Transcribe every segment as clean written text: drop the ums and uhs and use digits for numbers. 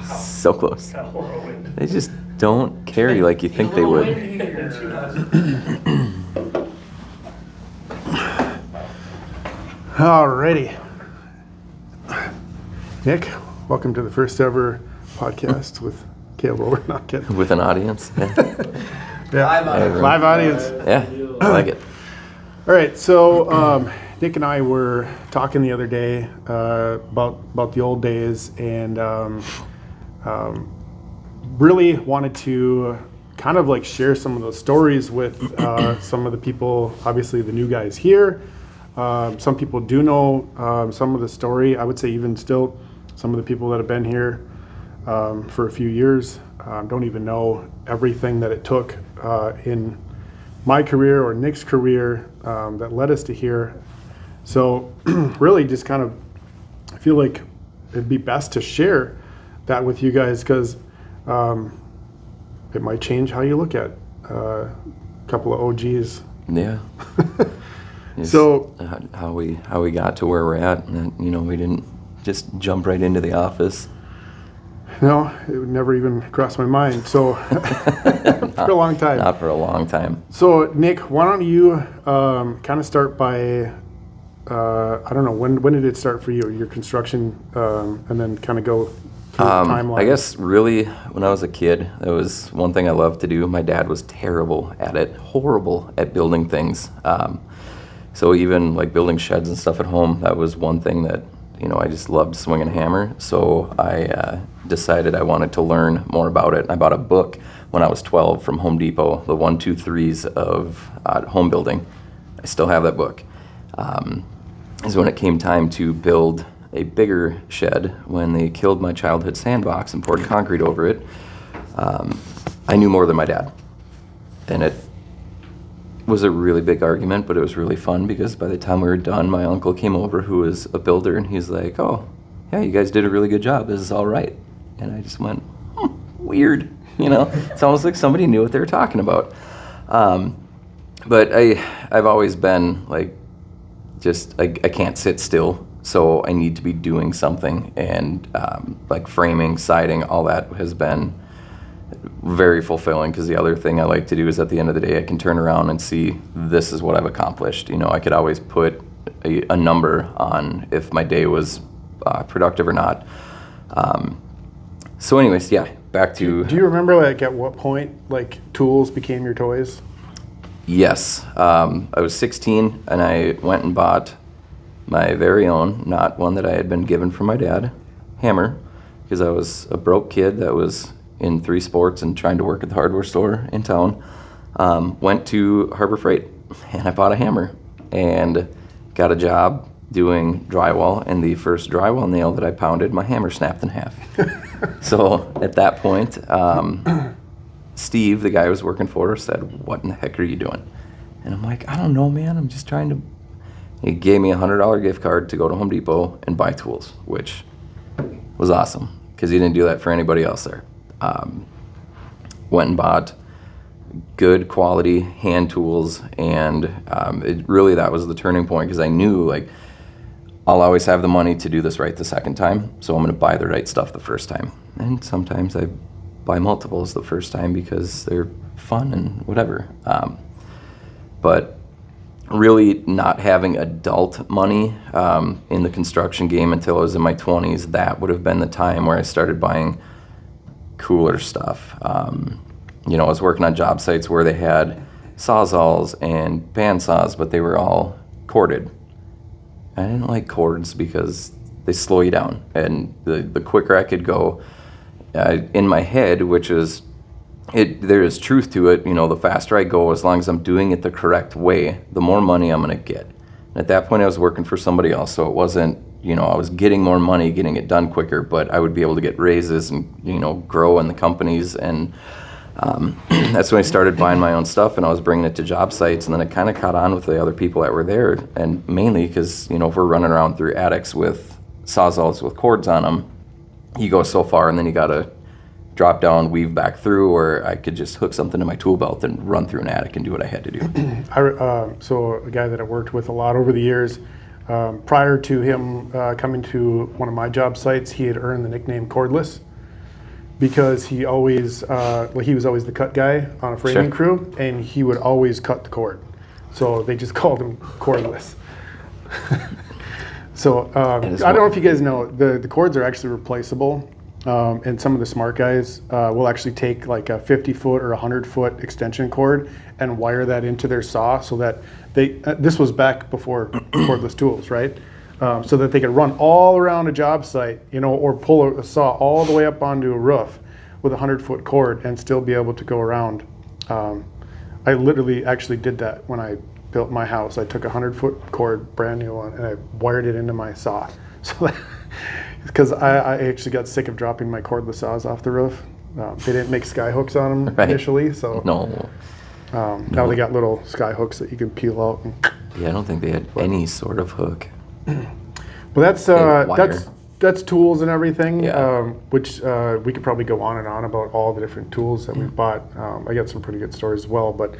So close. Got a horror wind. They just don't carry like you think they would. Alrighty. Nick, welcome to the first ever podcast with Caleb Roller. Not kidding. With an audience. Yeah. Live audience. Yeah, I like it. All right, so Nick and I were talking the other day about the old days, and really wanted to kind of like share some of those stories with some of the people, obviously the new guys here. Some people do know some of the story. I would say even still some of the people that have been here for a few years don't even know everything that it took in my career or Nick's career that led us to here. So really just kind of I feel like it'd be best to share that with you guys because it might change how you look at a couple of OGs. Yeah. So how we got to where we're at, and we didn't just jump right into the office. No, it would never even cross my mind. So for a long time. Not for a long time. So Nick, why don't you kind of start by I don't know when did it start for you, your construction, and then kind of go through the timeline. I guess really when I was a kid, that was one thing I loved to do. My dad was terrible at it, horrible at building things. So even like building sheds and stuff at home, that was one thing that I just loved swinging a hammer. So I decided I wanted to learn more about it. I bought a book when I was 12 from Home Depot, the 1, 2, 3s of home building. I still have that book. Is when it came time to build a bigger shed, when they killed my childhood sandbox and poured concrete over it, I knew more than my dad. And it was a really big argument, but it was really fun because by the time we were done, my uncle came over who was a builder, and he's like, "Oh, yeah, you guys did a really good job. This is all right." And I just went, weird. It's almost like somebody knew what they were talking about. But I've always been like, I can't sit still, so I need to be doing something. And like framing, siding, all that has been very fulfilling because the other thing I like to do is at the end of the day, I can turn around and see this is what I've accomplished. I could always put a number on if my day was productive or not. So anyways, yeah, back to... Do you remember like at what point like tools became your toys? Yes. I was 16 and I went and bought my very own, not one that I had been given from my dad, hammer, because I was a broke kid that was in 3 sports and trying to work at the hardware store in town. Went to Harbor Freight and I bought a hammer and got a job doing drywall, and the first drywall nail that I pounded, my hammer snapped in half. So at that point, Steve, the guy I was working for, said, "What in the heck are you doing?" And I'm like, "I don't know, man. I'm just trying to..." He gave me a $100 gift card to go to Home Depot and buy tools, which was awesome because he didn't do that for anybody else there. Went and bought good quality hand tools, and that was the turning point because I knew like I'll always have the money to do this right the second time, so I'm going to buy the right stuff the first time. And sometimes I buy multiples the first time because they're fun and whatever. But really not having adult money in the construction game until I was in my 20s, that would have been the time where I started buying cooler stuff. I was working on job sites where they had sawzalls and bandsaws, but they were all corded. I didn't like cords because they slow you down, and the quicker I could go in my head, which is there is truth to it. The faster I go, as long as I'm doing it the correct way, the more money I'm going to get. And at that point, I was working for somebody else, so it wasn't, I was getting more money, getting it done quicker, but I would be able to get raises and, grow in the companies. And that's when I started buying my own stuff, and I was bringing it to job sites, and then it kind of caught on with the other people that were there. And mainly because, if we're running around through attics with sawzalls with cords on them, you go so far, and then you got to drop down, weave back through, or I could just hook something to my tool belt and run through an attic and do what I had to do. So a guy that I worked with a lot over the years, prior to him coming to one of my job sites, he had earned the nickname Cordless. because he always he was always the cut guy on a framing crew, and he would always cut the cord. So they just called him cordless. So I don't know if you guys know, the cords are actually replaceable. And some of the smart guys will actually take like a 50-foot or 100-foot extension cord and wire that into their saw so that this was back before cordless tools, right? So that they could run all around a job site, or pull a saw all the way up onto a roof with a 100-foot cord and still be able to go around. I literally actually did that when I built my house. I took a 100-foot cord, brand new one, and I wired it into my saw. So because I actually got sick of dropping my cordless saws off the roof. They didn't make sky hooks on them initially, so now they got little sky hooks that you can peel out. Yeah, I don't think they had any sort of hook. Well, that's tools and everything, which we could probably go on and on about all the different tools that we've bought. I got some pretty good stories as well, but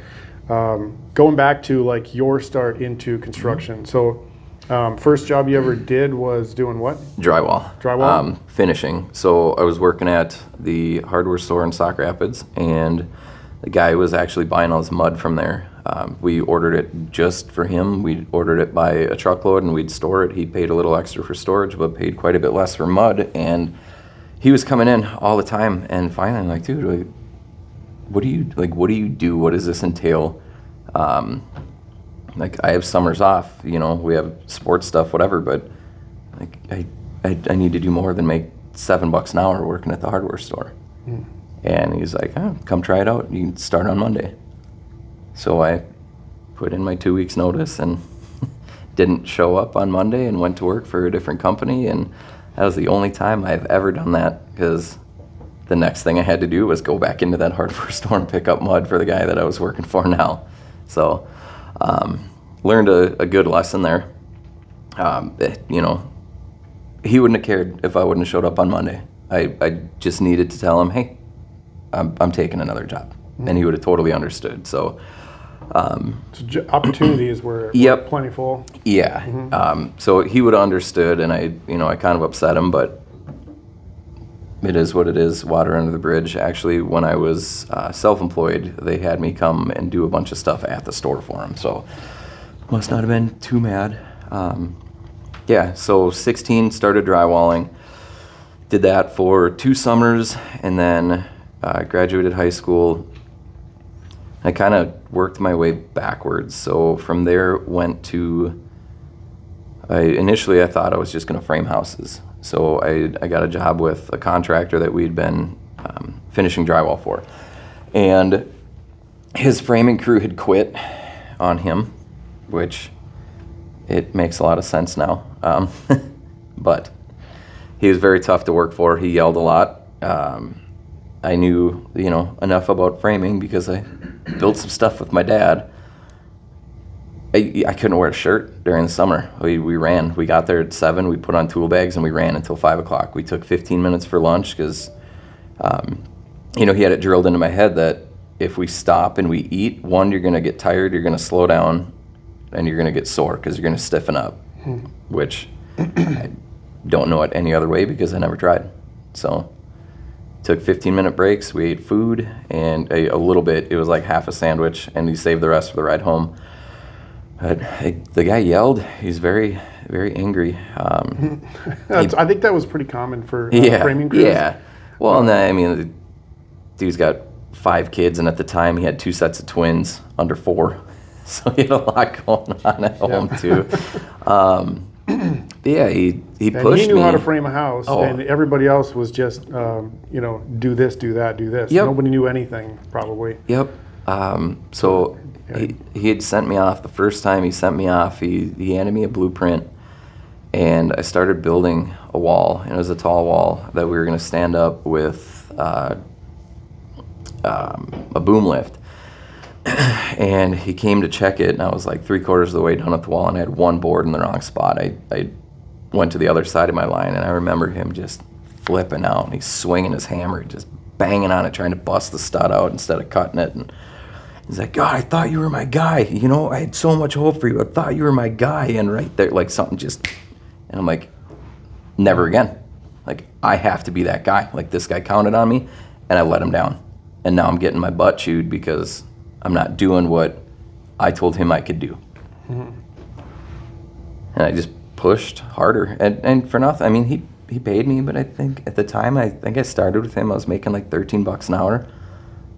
going back to like your start into construction. So first job you ever did was doing what? Drywall. Finishing. So I was working at the hardware store in Sauk Rapids, and the guy was actually buying all his mud from there. We ordered it just for him. We ordered it by a truckload, and we'd store it. He paid a little extra for storage, but paid quite a bit less for mud. And he was coming in all the time. And finally, I'm like, dude, what do you do? What does this entail? Like, I have summers off, we have sports stuff, whatever, but like I need to do more than make $7 an hour working at the hardware store. And he's like, come try it out. You can start on Monday. So I put in my 2 weeks notice and didn't show up on Monday and went to work for a different company. And that was the only time I've ever done that, because the next thing I had to do was go back into that hardware store and pick up mud for the guy that I was working for now. So learned a good lesson there. He wouldn't have cared if I wouldn't have showed up on Monday. I just needed to tell him, hey, I'm taking another job. And he would have totally understood. So opportunities were plentiful. Yeah. So he would have understood, and I kind of upset him, but it is what it is. Water under the bridge. Actually, when I was self-employed, they had me come and do a bunch of stuff at the store for them. So must not have been too mad. So 16, started drywalling. Did that for 2 summers, and then graduated high school. I kind of worked my way backwards. So from there, initially I thought I was just going to frame houses. So I got a job with a contractor that we'd been finishing drywall for. And his framing crew had quit on him, which it makes a lot of sense now. But he was very tough to work for. He yelled a lot. I knew, enough about framing because I built some stuff with my dad. I couldn't wear a shirt during the summer. We ran. We got there at 7. We put on tool bags and we ran until 5 o'clock. We took 15 minutes for lunch because, he had it drilled into my head that if we stop and we eat, one, you're going to get tired, you're going to slow down, and you're going to get sore because you're going to stiffen up, which I don't know it any other way because I never tried. So took 15-minute breaks. We ate food and a little bit. It was like half a sandwich, and we saved the rest for the ride home. But the guy yelled. He's very, very angry. I think that was pretty common for framing crews. Yeah. Well, and then, the dude's got 5 kids, and at the time he had 2 sets of twins under 4. So he had a lot going on at home too. He pushed me. He knew how to frame a house, and everybody else was just, do this, do that, do this. Yep. Nobody knew anything, probably. Yep. So he had sent me off. The first time he sent me off, he handed me a blueprint, and I started building a wall. And it was a tall wall that we were going to stand up with a boom lift. And he came to check it, and I was like 3/4 of the way done with the wall, and I had one board in the wrong spot. I went to the other side of my line, and I remember him just flipping out, and he's swinging his hammer, just banging on it, trying to bust the stud out instead of cutting it. And he's like, God, I thought you were my guy. I had so much hope for you. I thought you were my guy. And right there, like something just, and I'm like, never again. Like, I have to be that guy. Like, this guy counted on me, and I let him down. And now I'm getting my butt chewed because I'm not doing what I told him I could do. Mm-hmm. And I just pushed harder. And for nothing, I mean, he paid me, but I think at the time, I started with him, I was making like $13 an hour.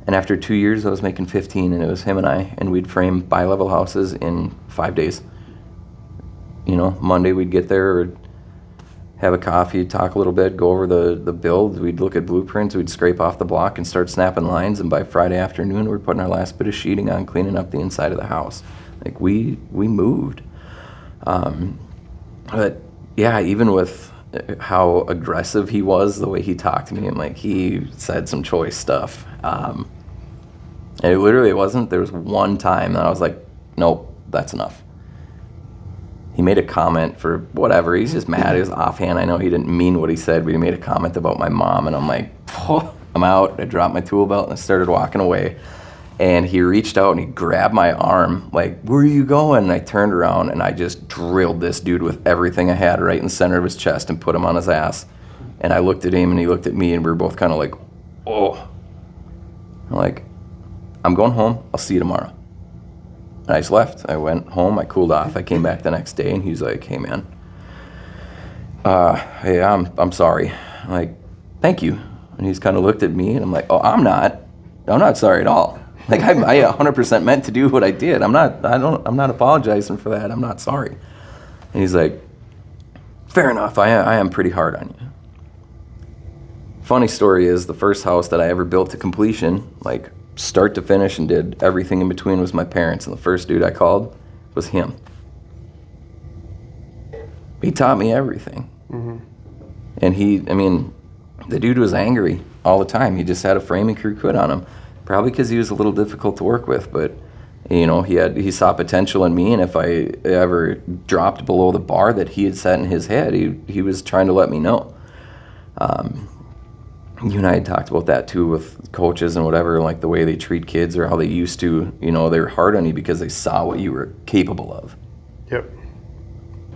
And after 2 years, I was making 15, and it was him and I, and we'd frame bi-level houses in 5 days. You know, Monday we'd get there, or have a coffee, talk a little bit, go over the build. We'd look at blueprints, we'd scrape off the block and start snapping lines, and by Friday afternoon, we're putting our last bit of sheeting on, cleaning up the inside of the house. Like, we moved. But yeah, even with how aggressive he was, the way he talked to me, and like, he said some choice stuff. And it literally wasn't, there was one time that I was like, nope, that's enough. He made a comment for whatever, he's just mad, he was offhand. I know he didn't mean what he said, but he made a comment about my mom, and I'm like, oh, I'm out. I dropped my tool belt and I started walking away. And he reached out and he grabbed my arm, like, where are you going? And I turned around and I just drilled this dude with everything I had right in the center of his chest and put him on his ass. And I looked at him and he looked at me, and we were both kind of like, oh. I'm like, I'm going home, I'll see you tomorrow. And I just left. I went home, I cooled off, I came back the next day, and he's like, hey man, hey, I'm sorry. I'm like, thank you. And he's kind of looked at me, and I'm like, oh, I'm not sorry at all. Like, I 100% meant to do what I did. I'm not apologizing for that. I'm not sorry. And he's like, fair enough, I am pretty hard on you. Funny story is, the first house that I ever built to completion, like start to finish and did everything in between, was my parents, and the first dude I called was him. He taught me everything. Mm-hmm. And the dude was angry all the time. He just had a framing crew quit on him. Probably because he was a little difficult to work with, but you know, he saw potential in me, and if I ever dropped below the bar that he had set in his head, he was trying to let me know. You and I had talked about that too with coaches and whatever, like the way they treat kids or how they used to, you know, they were hard on you because they saw what you were capable of. Yep.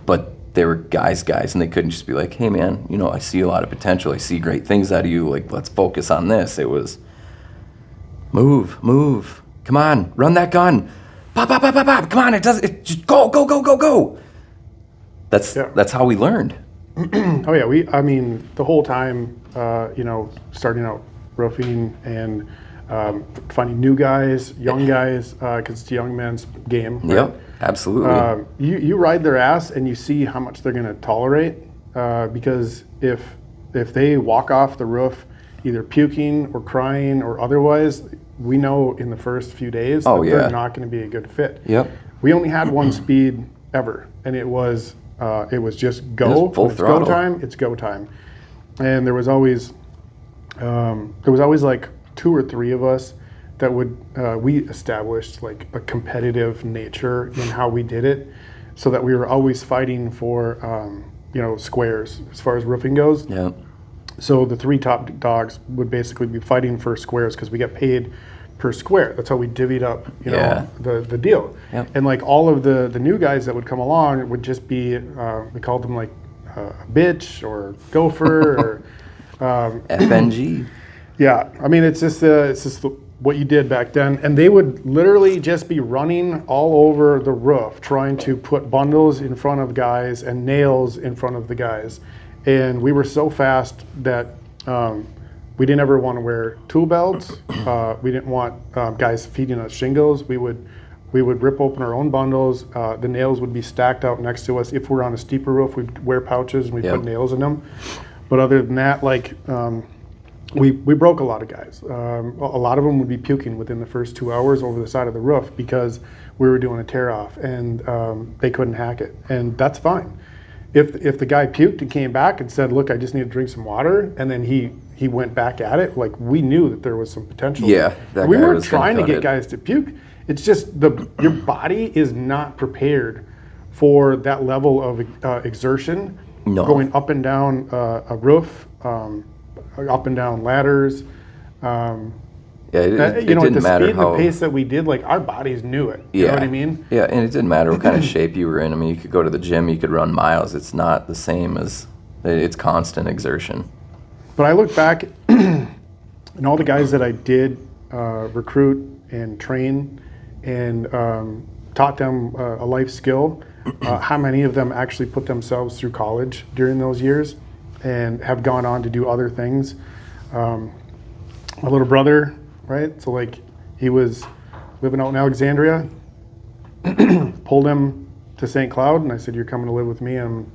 But they were guys, and they couldn't just be like, hey man, you know, I see a lot of potential, I see great things out of you, like, let's focus on this. It was, move, come on, run that gun, pop, come on, it just go. That's how we learned. Oh yeah, the whole time, you know, starting out roofing and finding new guys, young guys, because it's a young man's game. Right? Yep, absolutely. You ride their ass and you see how much they're going to tolerate, because if they walk off the roof either puking or crying or otherwise, we know in the first few days that they're not going to be a good fit. Yep. We only had one speed ever, and it was just go. It was full throttle. It's go time. And there was always like 2 or 3 of us that we established like a competitive nature in how we did it, so that we were always fighting for squares as far as roofing goes. Yeah. So the 3 top dogs would basically be fighting for squares because we get paid per square. That's how we divvied up, the deal. Yep. And like all of the new guys that would come along would just be, we called them like a bitch or gopher or FNG. Yeah, I mean it's just what you did back then, and they would literally just be running all over the roof trying to put bundles in front of guys and nails in front of the guys. And we were so fast that we didn't ever want to wear tool belts. We didn't want guys feeding us shingles. We would rip open our own bundles. The nails would be stacked out next to us. If we're on a steeper roof, we'd wear pouches and we'd put nails in them. But other than that, like we broke a lot of guys. A lot of them would be puking within the first 2 hours over the side of the roof because we were doing a tear off and they couldn't hack it. And that's fine. If the guy puked and came back and said, look, I just need to drink some water, and then he went back at it, like we knew that there was some potential. Yeah, we weren't trying to get guys to puke. It's just your body is not prepared for that level of exertion. No. Going up and down a roof, up and down ladders. It didn't matter speed, how, the pace that we did, like our bodies knew it. You know what I mean? Yeah, and it didn't matter what kind of shape you were in. I mean, you could go to the gym, you could run miles. It's not the same as It's constant exertion. But I look back and all the guys that I did recruit and train and taught them a life skill, how many of them actually put themselves through college during those years and have gone on to do other things. My little brother, right? So like he was living out in Alexandria, pulled him to St. Cloud, and I said, "You're coming to live with me, and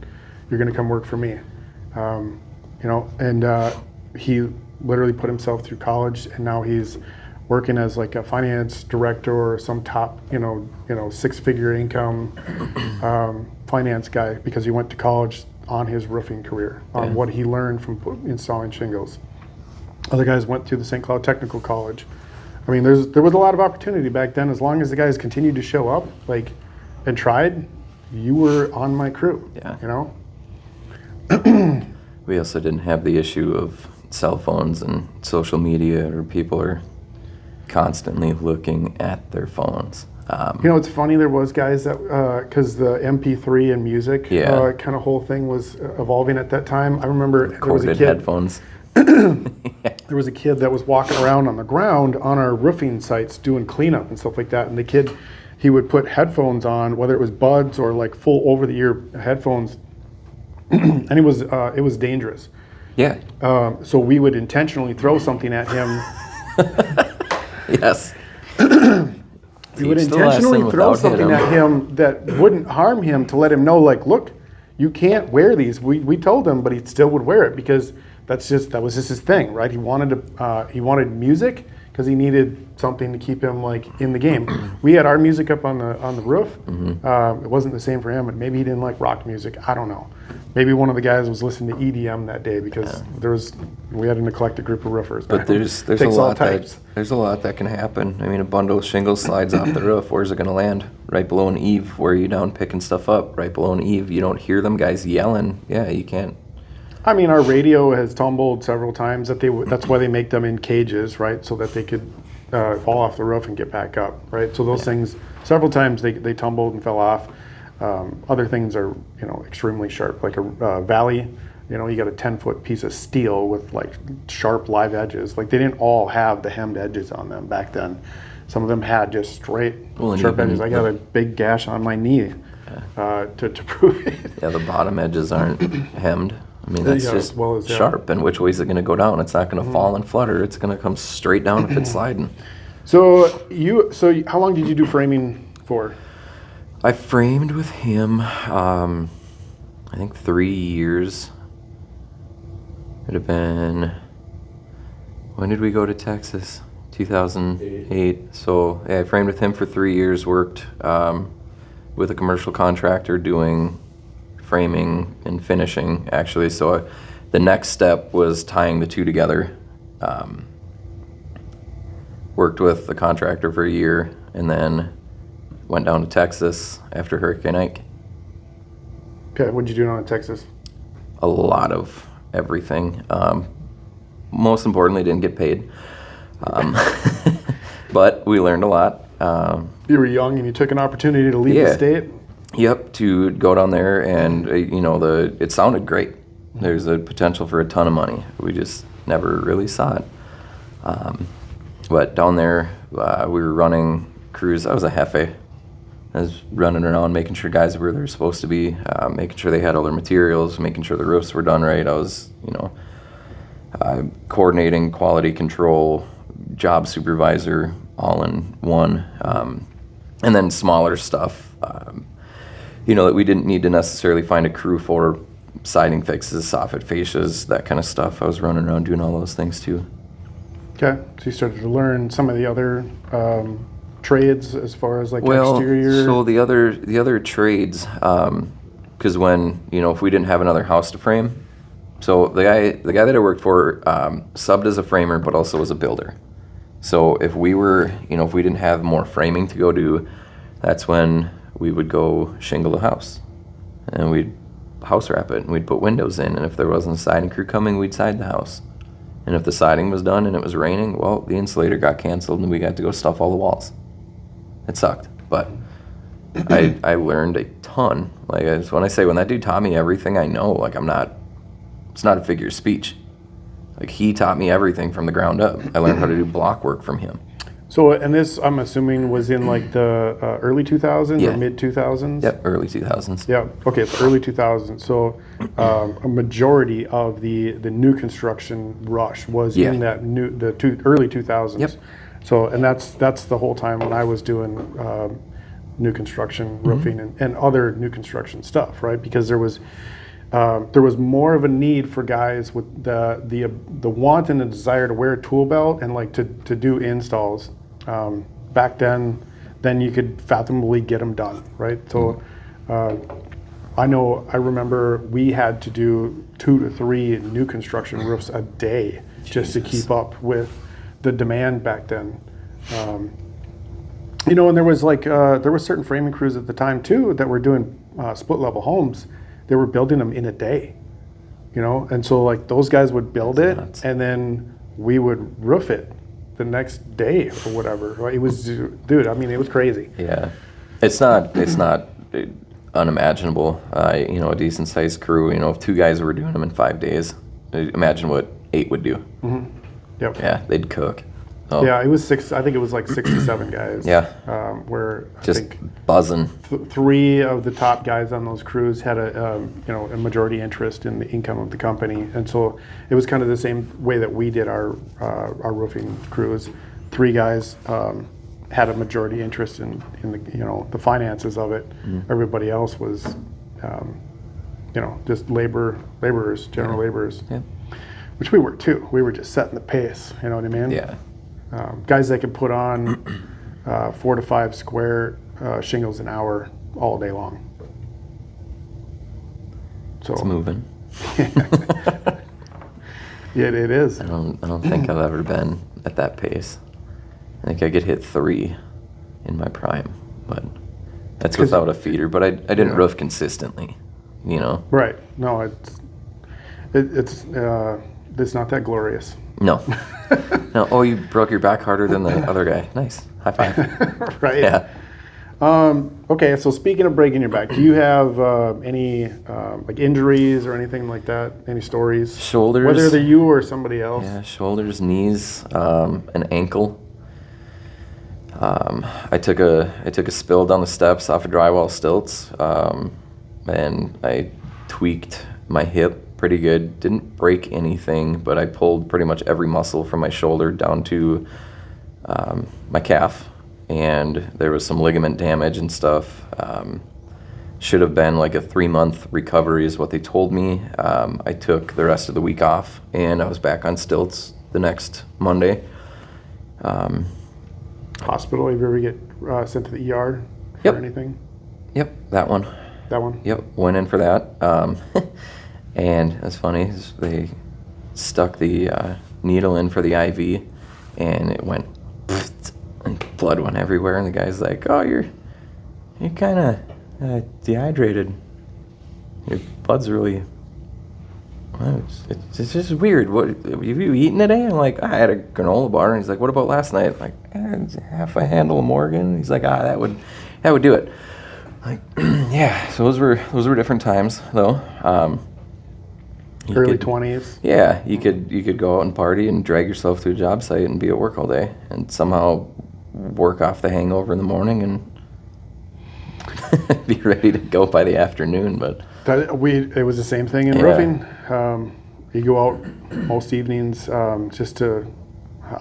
you're going to come work for me." And he literally put himself through college, and now he's working as like a finance director or some top, 6-figure income finance guy because he went to college on his roofing career, on what he learned from installing shingles. Other guys went through the St. Cloud Technical College. I mean, there was a lot of opportunity back then. As long as the guys continued to show up, and tried, you were on my crew. Yeah. We also didn't have the issue of cell phones and social media, or people are constantly looking at their phones. It's funny, there was guys that, because the MP3 and music kind of whole thing was evolving at that time. I remember there was a kid, headphones. there was a kid that was walking around on the ground on our roofing sites doing cleanup and stuff like that. And the kid, he would put headphones on, whether it was buds or like full over-the-ear headphones, and it was dangerous. Yeah. So we would intentionally throw something at him. Yes. We would intentionally throw something at him that wouldn't harm him to let him know, like, look, you can't wear these. We told him, but he still would wear it because that was just his thing, right? He wanted music because he needed something to keep him like in the game. We had our music up on the roof. Mm-hmm. It wasn't the same for him, and maybe he didn't like rock music. I don't know. Maybe one of the guys was listening to EDM that day because we had an eclectic group of roofers. But there's a lot that can happen. I mean, a bundle of shingles slides off the roof. Where's it going to land? Right below an eave. Where are you down picking stuff up? Right below an eave. You don't hear them guys yelling. Yeah, you can't. I mean, our radio has tumbled several times. That's why they make them in cages, right? So that they could fall off the roof and get back up, right? So those things, several times they tumbled and fell off. Other things are, extremely sharp, like a valley. You got a 10-foot piece of steel with like sharp live edges. Like they didn't all have the hemmed edges on them back then. Some of them had just straight sharp edges. I got a big gash on my knee to prove it. Yeah, the bottom edges aren't hemmed. I mean, that's just sharp. And which way is it going to go down? It's not going to fall and flutter. It's going to come straight down if it's sliding. So how long did you do framing for? I framed with him, I think 3 years. It would have been, when did we go to Texas? 2008. So I framed with him for 3 years, worked with a commercial contractor doing framing and finishing, actually. So the next step was tying the two together. Worked with the contractor for a year, and then went down to Texas after Hurricane Ike. Okay, what did you do down in Texas? A lot of everything. Most importantly, didn't get paid. But we learned a lot. You were young and you took an opportunity to leave the state? Yep, to go down there, and it sounded great. There's a potential for a ton of money. We just never really saw it. But down there, we were running crews. I was a jefe. I was running around making sure guys were where they're supposed to be, making sure they had all their materials, making sure the roofs were done right. I was, coordinating quality control, job supervisor, all in one. And then smaller stuff, that we didn't need to necessarily find a crew for, siding fixes, soffit fascias, that kind of stuff. I was running around doing all those things too. Okay, so you started to learn some of the other trades as far as exterior. So the other trades, because when if we didn't have another house to frame, so the guy that I worked for subbed as a framer but also as a builder. So if we didn't have more framing to go do, that's when we would go shingle the house, and we'd house wrap it, and we'd put windows in, and if there wasn't a siding crew coming, we'd side the house. And if the siding was done and it was raining, well, the insulator got canceled and we got to go stuff all the walls. It sucked, but I learned a ton. When that dude taught me everything I know, I'm not it's not a figure of speech. Like, he taught me everything from the ground up. I learned how to do block work from him. So, and this, I'm assuming, was in like the early 2000s Yeah. or mid 2000s? Yep, early 2000s. Yeah. Okay, so early 2000s. So, a majority of the new construction rush was Yeah. in that early 2000s. Yep. So, and that's the whole time when I was doing new construction roofing and other new construction stuff, right? Because there was more of a need for guys with the want and the desire to wear a tool belt and like to do installs back then than you could fathomably get them done, right? So I remember we had to do 2 to 3 new construction roofs a day just to keep up with the demand back then. You know, and there was certain framing crews at the time too that were doing split level homes. They were building them in a day, you know, and so like those guys would build it and then we would roof it the next day or whatever. Right? It was, dude, I mean, it was crazy. Yeah, it's not unimaginable. You know, a decent sized crew. You know, if 2 guys were doing them in 5 days, imagine what 8 would do. Yep. Yeah, they'd cook. Oh, Yeah, it was 6. I think it was like 6 to 7 guys. Yeah. Where just I think buzzing. 3 of the top guys on those crews had a majority interest in the income of the company, and so it was kind of the same way that we did our roofing crews. 3 guys had a majority interest in the finances of it. Everybody else was just laborers, general laborers. Yeah. Which we were too. We were just setting the pace. You know what I mean? Yeah. Guys that could put on 4 to 5 square shingles an hour all day long. So It's moving. Yeah, it is. I don't think I've ever been at that pace. I think I could hit 3 in my prime, but that's without a feeder. But I didn't roof consistently, you know. Right. No, it's not that glorious. No. No. Oh, you broke your back harder than the other guy. Nice. High five. Right. Yeah. Okay, so speaking of breaking your back, do you have any like injuries or anything like that? Any stories? Shoulders. Whether they're you or somebody else. Yeah, shoulders, knees, an ankle. I took a spill down the steps off of drywall stilts, and I tweaked my hip pretty good. Didn't break anything, but I pulled pretty much every muscle from my shoulder down to my calf, and there was some ligament damage and stuff. Should have been like a 3-month recovery is what they told me. I took the rest of the week off, and I was back on stilts the next Monday. Hospital, have you ever get sent to the ER Yep. or anything? Yep, that one. That one? Yep, went in for that. And that's funny, is they stuck the needle in for the IV, and it went, and blood went everywhere. And the guy's like, "Oh, you're kind of dehydrated. Your blood's really. Well, it's just weird. What have you eaten today?" I'm like, "I had a granola bar." And he's like, "What about last night?" I'm like, half a handle of Morgan. He's like, that would do it. Like, yeah. So those were different times though. Early 20s. Yeah, you could go out and party and drag yourself to a job site and be at work all day and somehow work off the hangover in the morning and be ready to go by the afternoon. But It was the same thing in roofing. You go out most evenings just to,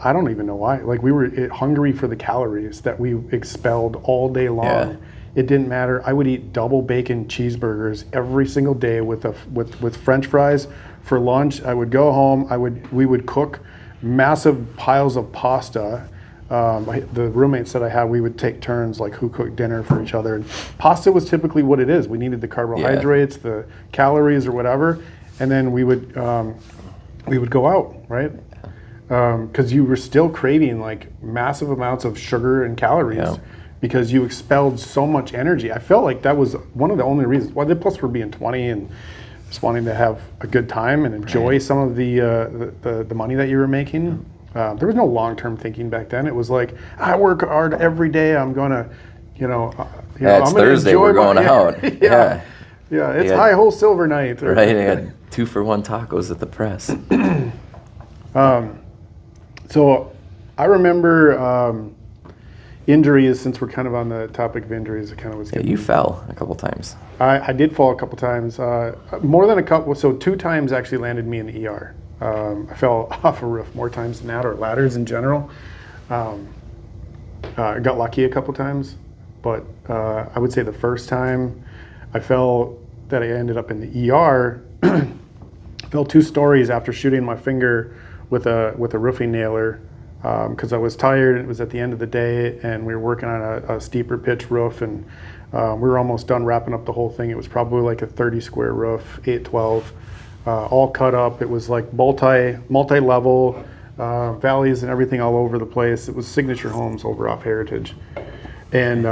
I don't even know why. Like we were hungry for the calories that we expelled all day long. Yeah. It didn't matter. I would eat double bacon cheeseburgers every single day with French fries for lunch. I would go home. We would cook massive piles of pasta. The roommates that I had, we would take turns, like who cooked dinner for each other. And pasta was typically what it is. We needed the carbohydrates, the calories, or whatever, and then we would go out, right? Because you were still craving like massive amounts of sugar and calories. Yeah. Because you expelled so much energy. I felt like that was one of the only reasons. Well, plus we're being 20 and just wanting to have a good time and enjoy some of the money that you were making. There was no long-term thinking back then. It was like, I work hard every day. I'm gonna, it's I'm gonna Thursday. enjoy We're going out. Yeah, it's high hole silver night. Right. I had 2-for-1 tacos at the press. So I remember injuries, since we're kind of on the topic of injuries, it kind of was Yeah, you fell a couple times. I did fall a couple times, more than a couple, so 2 times actually landed me in the ER. I fell off a roof more times than that, or ladders in general. I got lucky a couple times, but I would say the first time I fell, that I ended up in the ER, fell 2 stories after shooting my finger with a roofing nailer, because I was tired. It was at the end of the day, and we were working on a steeper pitch roof, and we were almost done wrapping up the whole thing. It was probably like a 30 square roof, 812, all cut up. It was like multi-level, valleys and everything all over the place. It was Signature Homes over off Heritage, and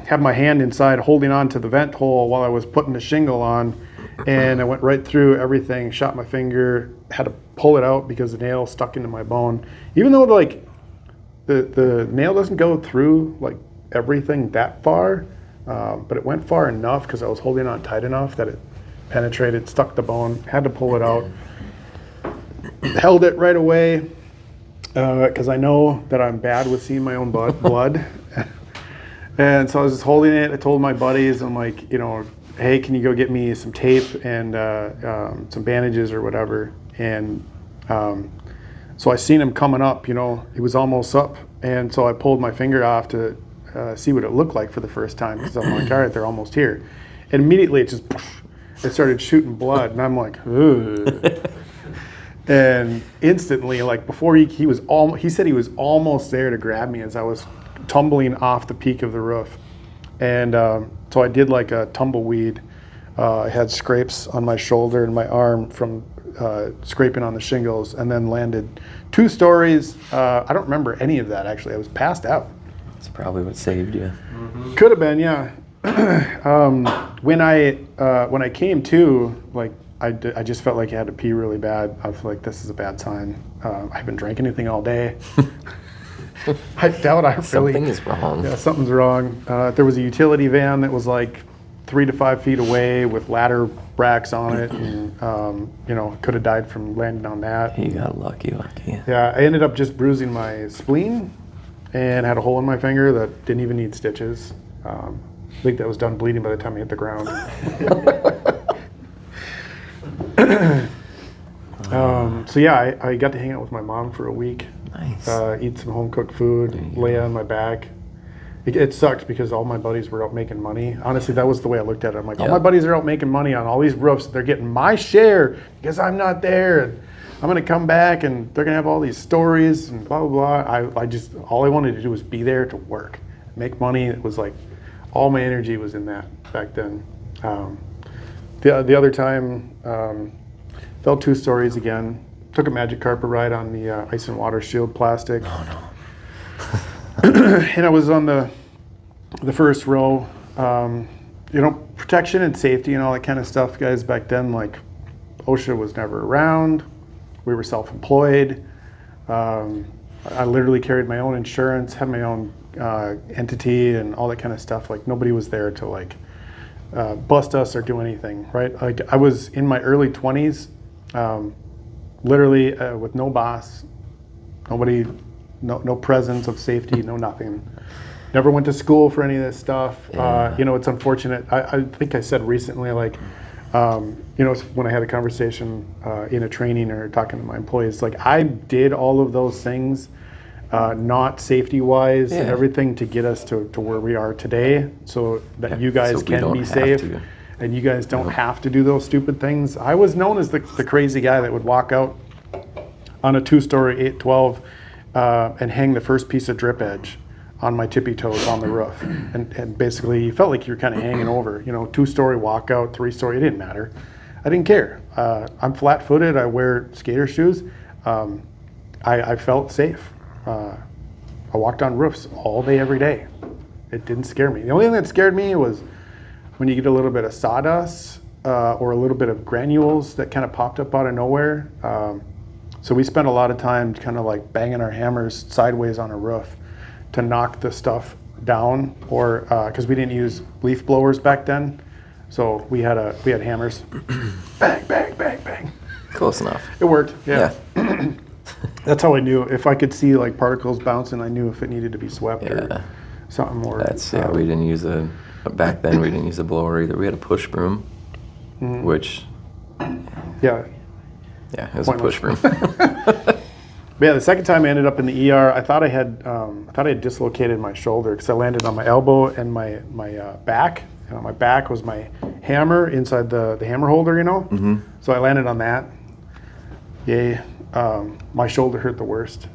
had my hand inside holding on to the vent hole while I was putting the shingle on, and I went right through everything, shot my finger, had to pull it out because the nail stuck into my bone. Even though like the nail doesn't go through like everything that far, but it went far enough because I was holding on tight enough that it penetrated, stuck the bone, had to pull it out. Held it right away because I know that I'm bad with seeing my own blood. And so I was just holding it. I told my buddies, I'm like, hey, can you go get me some tape and some bandages or whatever? And so I seen him coming up, he was almost up. And so I pulled my finger off to see what it looked like for the first time. Because I'm like, all right, they're almost here. And immediately it started shooting blood. And I'm like, ugh. And instantly, like before he said he was almost there to grab me as I was tumbling off the peak of the roof. And so I did like a tumbleweed. I had scrapes on my shoulder and my arm from scraping on the shingles, and then landed 2 stories. I don't remember any of that, actually. I was passed out. That's probably what saved you. Mm-hmm. Could have been, yeah. When I came to, like, I just felt like I had to pee really bad. I was like, this is a bad sign. I haven't drank anything all day. I doubt I really... Something is wrong. Yeah, something's wrong. There was a utility van that was like 3 to 5 feet away with ladder racks on it, and could have died from landing on that. You got lucky. Yeah, I ended up just bruising my spleen and had a hole in my finger that didn't even need stitches. I think that was done bleeding by the time I hit the ground. So yeah, I got to hang out with my mom for a week. Nice. Eat some home cooked food, lay on my back. It sucked because all my buddies were out making money. Honestly, that was the way I looked at it. I'm like, all my buddies are out making money on all these roofs. They're getting my share because I'm not there. And I'm going to come back and they're going to have all these stories and blah, blah, blah. All I wanted to do was be there to work, make money. It was like all my energy was in that back then. The other time, fell 2 stories again. Took a magic carpet ride on the ice and water shield plastic. Oh no. And I was on the first row. Protection and safety and all that kind of stuff, guys. Back then, like, OSHA was never around. We were self-employed. I literally carried my own insurance, had my own entity and all that kind of stuff. Like, nobody was there to like bust us or do anything, right? Like, I was in my early 20s, literally with no boss, nobody, no presence of safety, no nothing. Never went to school for any of this stuff. Yeah. It's unfortunate. I think I said recently, like, when I had a conversation in a training or talking to my employees, like, I did all of those things, not safety-wise and everything, to get us to where we are today, so that you guys can be safe and you guys don't have to do those stupid things. I was known as the crazy guy that would walk out on a 2-story 812 and hang the first piece of drip edge on my tippy toes on the roof, and basically you felt like you were kind of hanging over. 2-story walkout, 3-story, it didn't matter. I didn't care. I'm flat-footed. I wear skater shoes. I felt safe. I walked on roofs all day, every day. It didn't scare me. The only thing that scared me was when you get a little bit of sawdust or a little bit of granules that kind of popped up out of nowhere. So we spent a lot of time kind of like banging our hammers sideways on a roof to knock the stuff down, or because we didn't use leaf blowers back then. So we had hammers. Bang, bang, bang, bang. Close enough. It worked. Yeah. Yeah. That's how I knew if I could see like particles bouncing. I knew if it needed to be swept or something more. We didn't use back then we didn't use a blower either. We had a push broom, which Yeah. it was a push broom. But yeah, the second time I ended up in the ER, I thought I had dislocated my shoulder because I landed on my elbow and my back. My back was my hammer inside the hammer holder, Mm-hmm. So I landed on that. Yay. My shoulder hurt the worst.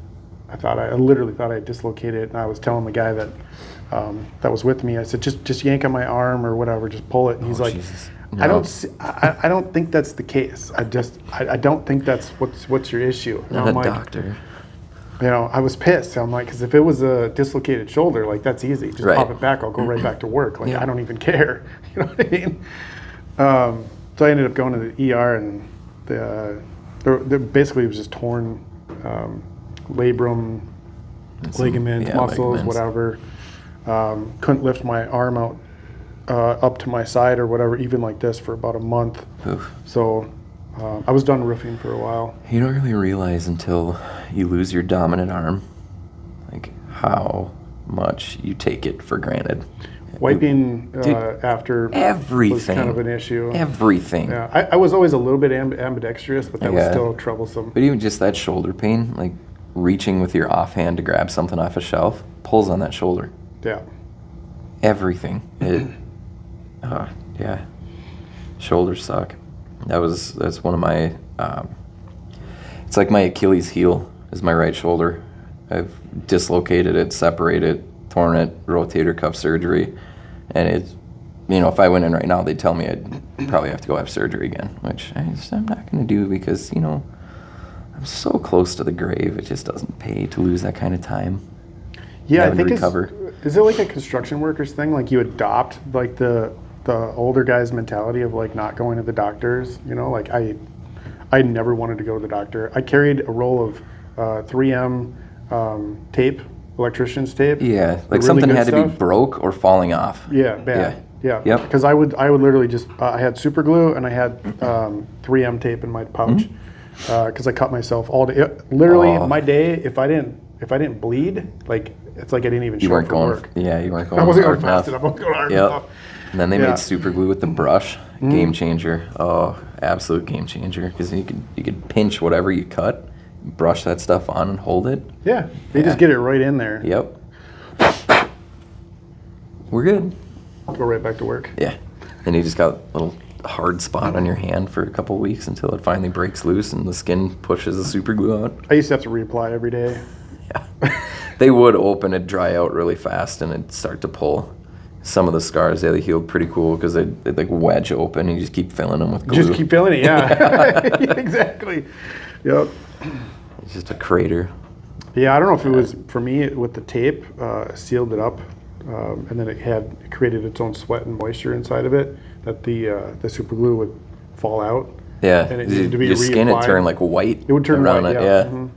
I literally thought I had dislocated it, and I was telling the guy that was with me, I said, just yank on my arm or whatever, just pull it. And he's like, Jesus. No. I don't think that's the case. I don't think that's what's your issue. And Not I'm a like, doctor. I was pissed. I'm like, because if it was a dislocated shoulder, like that's easy. Just Right. pop it back. I'll go right back to work. Like Yeah. I don't even care. You know what I mean? So I ended up going to the ER, and basically it was just torn labrum, ligaments, muscles, ligaments. whatever. Couldn't lift my arm out up to my side or whatever, even like this, for about a month. Oof. So I was done roofing for a while. You don't really realize until you lose your dominant arm, like how much you take it for granted. Wiping Dude, after everything was kind of an issue. Everything. Yeah, I was always a little bit ambidextrous, but that was Yeah. still troublesome. But even just that shoulder pain, like reaching with your offhand to grab something off a shelf, pulls on that shoulder. Yeah. Everything. Yeah. Shoulders suck. That's one of my. It's like my Achilles heel is my right shoulder. I've dislocated it, separated, torn it, rotator cuff surgery, and it's. If I went in right now, they'd tell me I'd probably have to go have surgery again, which I'm not going to do because I'm so close to the grave. It just doesn't pay to lose that kind of time. Yeah, I having to think recover. Is it like a construction workers thing? Like you adopt like the older guys' mentality of like not going to the doctors. Like I never wanted to go to the doctor. I carried a roll of 3M tape, electrician's tape. Yeah, the like really something good had to be stuff. broke or falling off. Yeah, bad. Yeah. Yep. Because I would literally just I had super glue and I had 3M tape in my pouch because I cut myself all day. Literally, my day, if I didn't bleed, like it's like I didn't even You show weren't up for going. work. Yeah, you weren't going. I wasn't hard going fast enough. enough. I wasn't going hard Yep. enough. And then they Yeah. made super glue with the brush. Game changer. Oh, absolute game changer. Because you could pinch whatever you cut, brush that stuff on, and hold it. Yeah, they just get it right in there. Yep. We're good. Go right back to work. Yeah. And you just got a little hard spot on your hand for a couple weeks until it finally breaks loose and the skin pushes the super glue out. I used to have to reapply every day. Yeah. They would open and dry out really fast and it'd start to pull. Some of the scars, they healed pretty cool because they'd like wedge open and you just keep filling them with glue. Just keep filling it, yeah. Yeah, exactly. Yep. It's just a crater. Yeah, I don't know if it was for me with the tape, sealed it up, and then it created its own sweat and moisture inside of it that the super glue would fall out. Yeah. And it needed to be your skin would reapplied. turn like white. It would turn around white, it. yeah. Yeah. Mhm.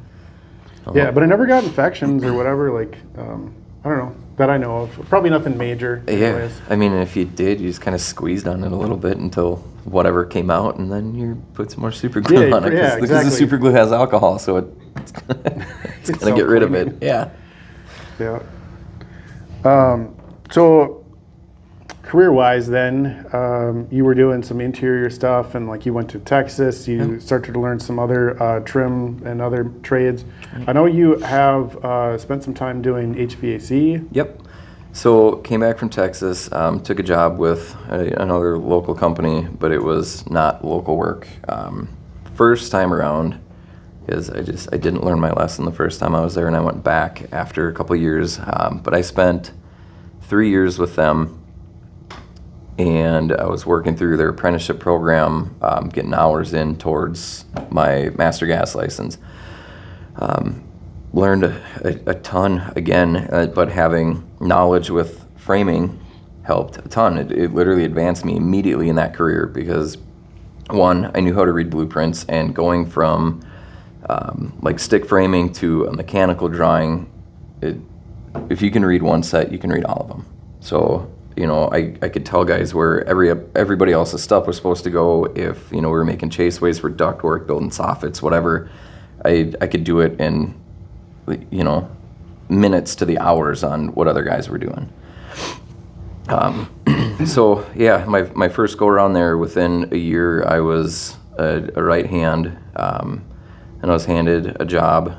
Yeah, but I never got infections or whatever. Like, I don't know that I know of. Probably nothing major. Yeah. Anyways. I mean, if you did, you just kind of squeezed on it a little bit until whatever came out, and then you put some more super glue Yeah, on it. yeah, Because exactly. the super glue has alcohol, so it's gonna get rid of it. self-cleaning. Yeah. Yeah. So career-wise, then you were doing some interior stuff, and like you went to Texas. You started to learn some other trim and other trades. I know you have spent some time doing HVAC. Yep. So came back from Texas, took a job with another local company, but it was not local work. First time around, because I didn't learn my lesson the first time I was there, and I went back after a couple years. But I spent 3 years with them, and I was working through their apprenticeship program, getting hours in towards my master gas license. Learned a ton again, but having knowledge with framing helped a ton. It literally advanced me immediately in that career because, one, I knew how to read blueprints, and going from like stick framing to a mechanical drawing, if you can read one set, you can read all of them. So I could tell guys where everybody else's stuff was supposed to go. If, we were making chaseways for ductwork, building soffits, whatever, I could do it in, minutes to the hours on what other guys were doing. So yeah, my first go around there, within a year, I was a right hand, and I was handed a job,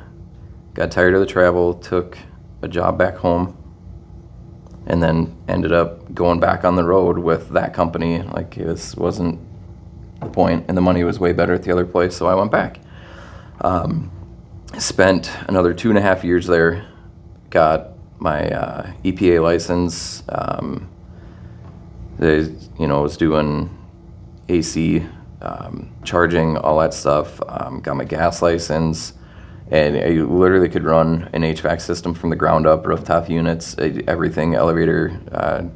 got tired of the travel, took a job back home, and then ended up going back on the road with that company. Like, this wasn't the point, and the money was way better at the other place, so I went back. Spent another 2.5 years there, got my EPA license. Was doing AC, charging, all that stuff. Got my gas license, and I literally could run an HVAC system from the ground up, rooftop units, everything, elevator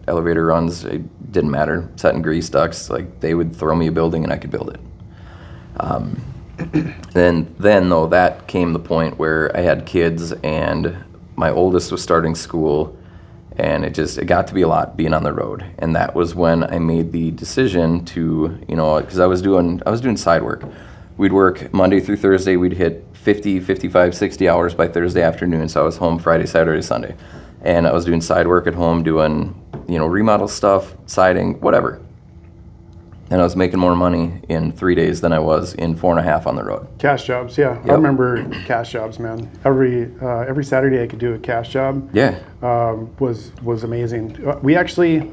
runs. It didn't matter. Setting grease ducts, like, they would throw me a building and I could build it. Then though, that came the point where I had kids, and my oldest was starting school, and it got to be a lot being on the road. And that was when I made the decision to, because I was doing side work. We'd work Monday through Thursday. We'd hit 50, 55, 60 hours by Thursday afternoon. So I was home Friday, Saturday, Sunday. And I was doing side work at home, doing, remodel stuff, siding, whatever. And I was making more money in 3 days than I was in 4.5 on the road. Cash jobs, yeah. Yep. I remember cash jobs, man. Every Saturday I could do a cash job. Yeah. Was amazing. We actually,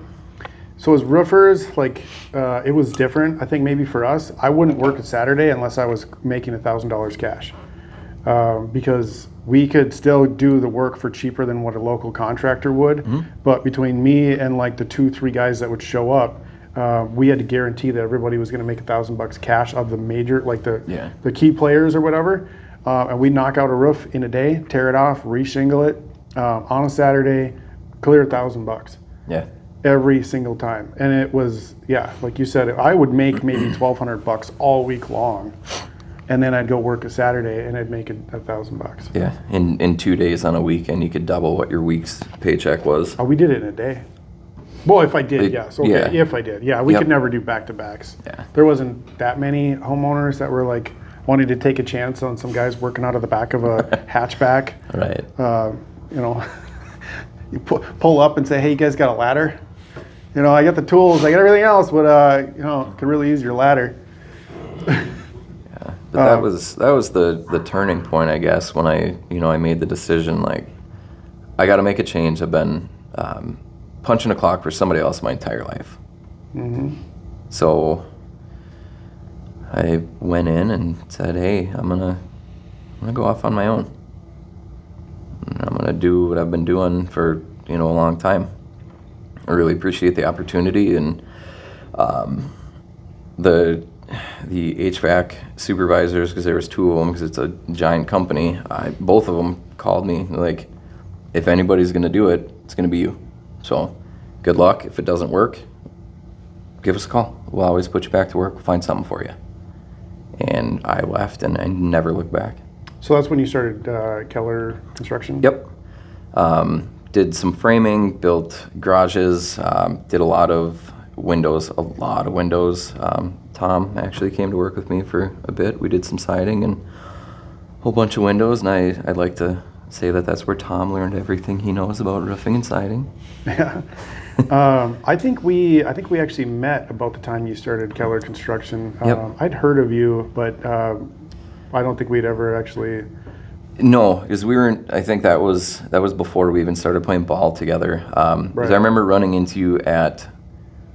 so as roofers, it was different. I think maybe for us, I wouldn't work a Saturday unless I was making $1,000 cash, because we could still do the work for cheaper than what a local contractor would. Mm-hmm. But between me and the 2-3 guys that would show up, we had to guarantee that everybody was going to make $1,000 cash of the major, the key players or whatever. And we'd knock out a roof in a day, tear it off, reshingle it on a Saturday, clear $1,000. Yeah. Every single time. And it was, like you said, I would make maybe $1,200 all week long. And then I'd go work a Saturday and I'd make $1,000. Yeah. In 2 days on a weekend, you could double what your week's paycheck was. Oh, we did it in a day. Well, if I did, yes. Okay, yeah. If I did. Yeah, we could never do back-to-backs. Yeah. There wasn't that many homeowners that were wanting to take a chance on some guys working out of the back of a hatchback. Right. You pull up and say, hey, you guys got a ladder? I got the tools, I got everything else, but, could really use your ladder. Yeah, but that was the turning point, I guess, when I made the decision, I got to make a change. I've been punching a clock for somebody else my entire life. Mm-hmm. So I went in and said, hey, I'm gonna go off on my own. I'm gonna do what I've been doing for a long time. I really appreciate the opportunity, and the HVAC supervisors, because there was 2 of them, because it's a giant company, both of them called me if anybody's gonna do it, it's gonna be you. So good luck. If it doesn't work, give us a call. We'll always put you back to work. We'll find something for you. And I left, and I never looked back. So that's when you started Keller Construction? Yep. Did some framing, built garages, did a lot of windows. Tom actually came to work with me for a bit. We did some siding and a whole bunch of windows, and I'd like to say that's where Tom learned everything he knows about roofing and siding. Yeah. I think we actually met about the time you started Keller Construction. Yep. I'd heard of you, but I don't think we'd ever actually. No, because I think that was before we even started playing ball together. Right. I remember running into you at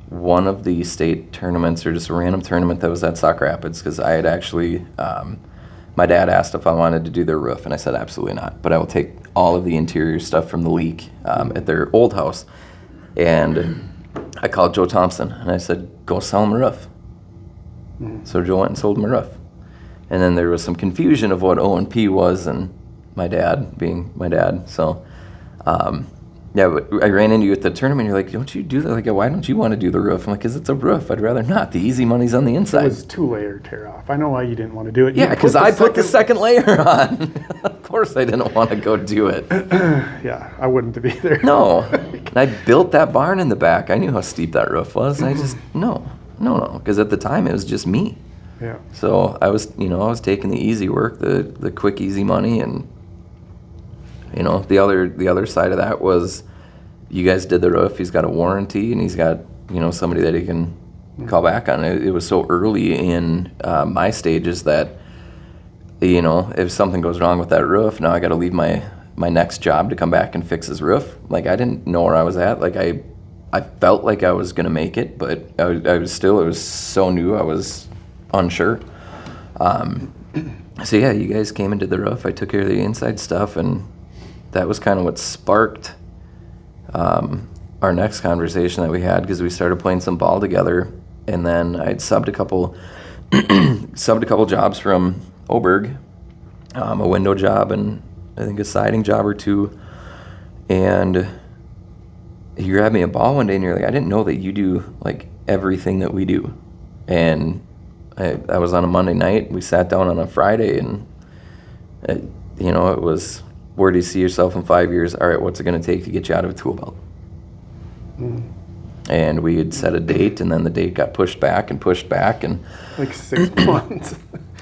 one of the state tournaments, or just a random tournament that was at Sauk Rapids, because I had actually. My dad asked if I wanted to do their roof, and I said absolutely not. But I will take all of the interior stuff from the leak at their old house. And I called Joe Thompson, and I said, go sell him a roof. Mm-hmm. So Joe went and sold him a roof. And then there was some confusion of what O&P was, and my dad being my dad. So Yeah, but I ran into you at the tournament. You're like, don't you do that? Like, why don't you want to do the roof? I'm like, because it's a roof. I'd rather not. The easy money's on the It inside. was 2-layer tear off. I know why you didn't want to do it. Yeah, because I put the second layer on. Of course I didn't want to go do it. Yeah, I wouldn't be there. No. And I built that barn in the back. I knew how steep that roof was. I just, no. Because at the time it was just me. Yeah. So I was taking the easy work, the quick, easy money. And, the other side of that was you guys did the roof. He's got a warranty and he's got, somebody that he can call back on. It was so early in my stages that, if something goes wrong with that roof, now I got to leave my next job to come back and fix his roof. Like, I didn't know where I was at. Like, I felt like I was going to make it, but it was so new, I was unsure. So yeah, you guys came and did the roof. I took care of the inside stuff, and that was kind of what sparked our next conversation that we had, because we started playing some ball together, and then I'd subbed a couple jobs from Oberg, a window job and I think a siding job or two, and you grabbed me a ball one day and you're like, I didn't know that you do like everything that we do. And I was on a Monday night, we sat down on a Friday, and it was, where do you see yourself in 5 years? All right, what's it going to take to get you out of a tool belt? And we had set a date, and then the date got pushed back, and Like 6 months.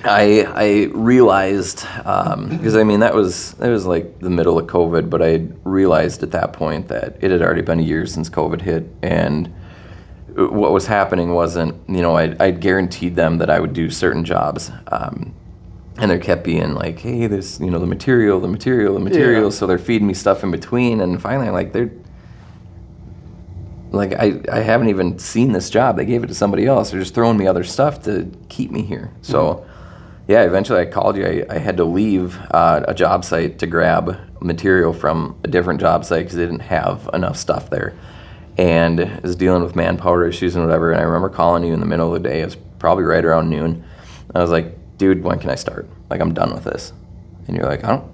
I realized, because that was like the middle of COVID, but I realized at that point that it had already been a year since COVID hit, and what was happening wasn't, I'd guaranteed them that I would do certain jobs, and there kept being like, hey, this, the material, Yeah. so they're feeding me stuff in between, and finally, I haven't even seen this job. They gave it to somebody else. They're just throwing me other stuff to keep me here. So, yeah, eventually I called you. I had to leave a job site to grab material from a different job site because they didn't have enough stuff there. And I was dealing with manpower issues and whatever. And I remember calling you in the middle of the day. It was probably right around noon. I was like, dude, when can I start? Like, I'm done with this. And you're like, I don't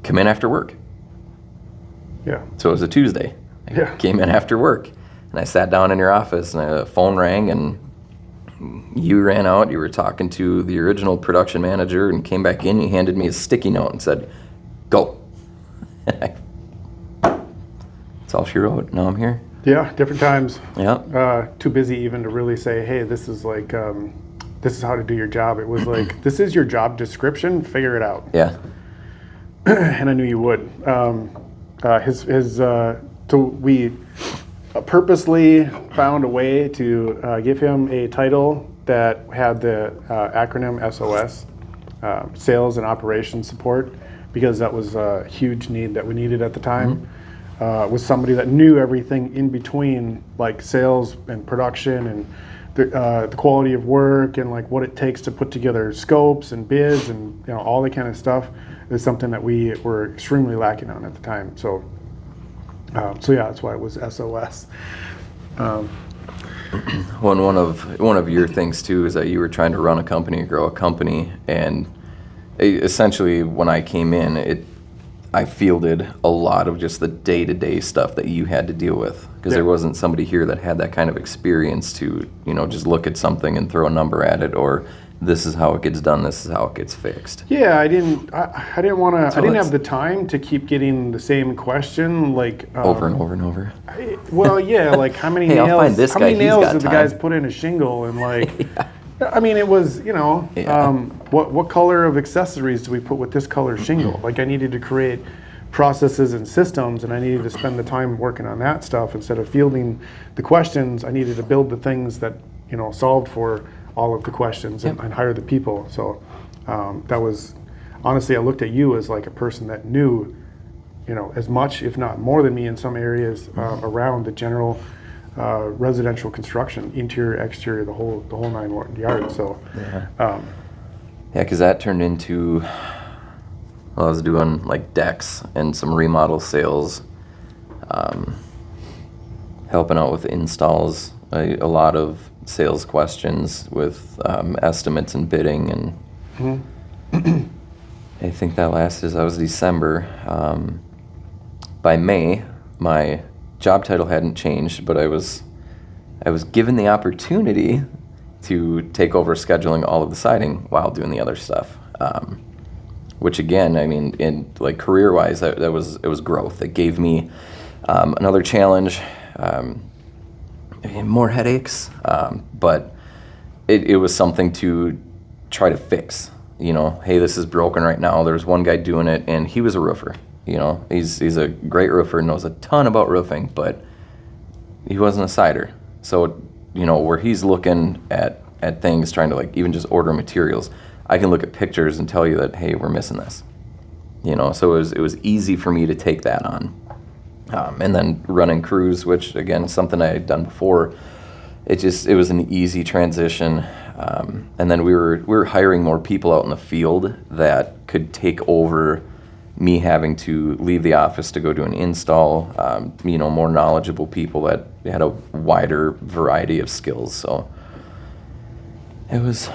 come in after work. Yeah. So it was a Tuesday. I came in after work, and I sat down in your office, and the phone rang, and you ran out. You were talking to the original production manager, and came back in. You handed me a sticky note and said, go. That's all she wrote. Now I'm here. Yeah, different times. Yeah. Too busy even to really say, hey, this is like, this is how to do your job. It was like, this is your job description, figure it out. Yeah. And I knew you would. So we purposely found a way to give him a title that had the acronym SOS, Sales and Operations Support, because that was a huge need that we needed at the time. Was somebody that knew everything in between, like sales and production and the quality of work and like what it takes to put together scopes and bids and all that kind of stuff is something that we were extremely lacking on at the time. So yeah, that's why it was SOS. One of your things too is that you were trying to run a company, grow a company, and essentially when I came in, I fielded a lot of just the day-to-day stuff that you had to deal with, because there wasn't somebody here that had that kind of experience to just look at something and throw a number at it, or this is how it gets done, this is how it gets fixed. Yeah, I didn't want to. I didn't have the time to keep getting the same question like over and over and over. Well, yeah, like how many Hey, nails? I'll find this how guy, many he's nails got did the time. guys put in a shingle and like? I mean, it was Yeah. What color of accessories do we put with this color shingle? Like I needed to create processes and systems, and I needed to spend the time working on that stuff instead of fielding the questions. I needed to build the things that solved for all of the questions and hire the people. So that was, honestly, I looked at you as like a person that knew, as much, if not more than me in some areas around the general residential construction, interior, exterior, the whole 9 yards. So yeah, because that turned into, I was doing like decks and some remodel sales, helping out with installs, a lot of sales questions with estimates and bidding, and I think that lasted, that was December. By May, my job title hadn't changed, but I was given the opportunity to take over scheduling all of the siding while doing the other stuff. Which again, I mean, in like career-wise, it was growth. It gave me another challenge, more headaches, but it was something to try to fix. You know, hey, this is broken right now. There's one guy doing it, and he was a roofer. You know, he's a great roofer, knows a ton about roofing, but he wasn't a sider. So, you know, where he's looking at things, trying to like even just order materials, I can look at pictures and tell you that, hey, we're missing this. You know, so it was easy for me to take that on. And then running crews, which again is something I had done before, it was an easy transition. And then we were hiring more people out in the field that could take over me having to leave the office to go do an install. You know, more knowledgeable people that had a wider variety of skills. So it was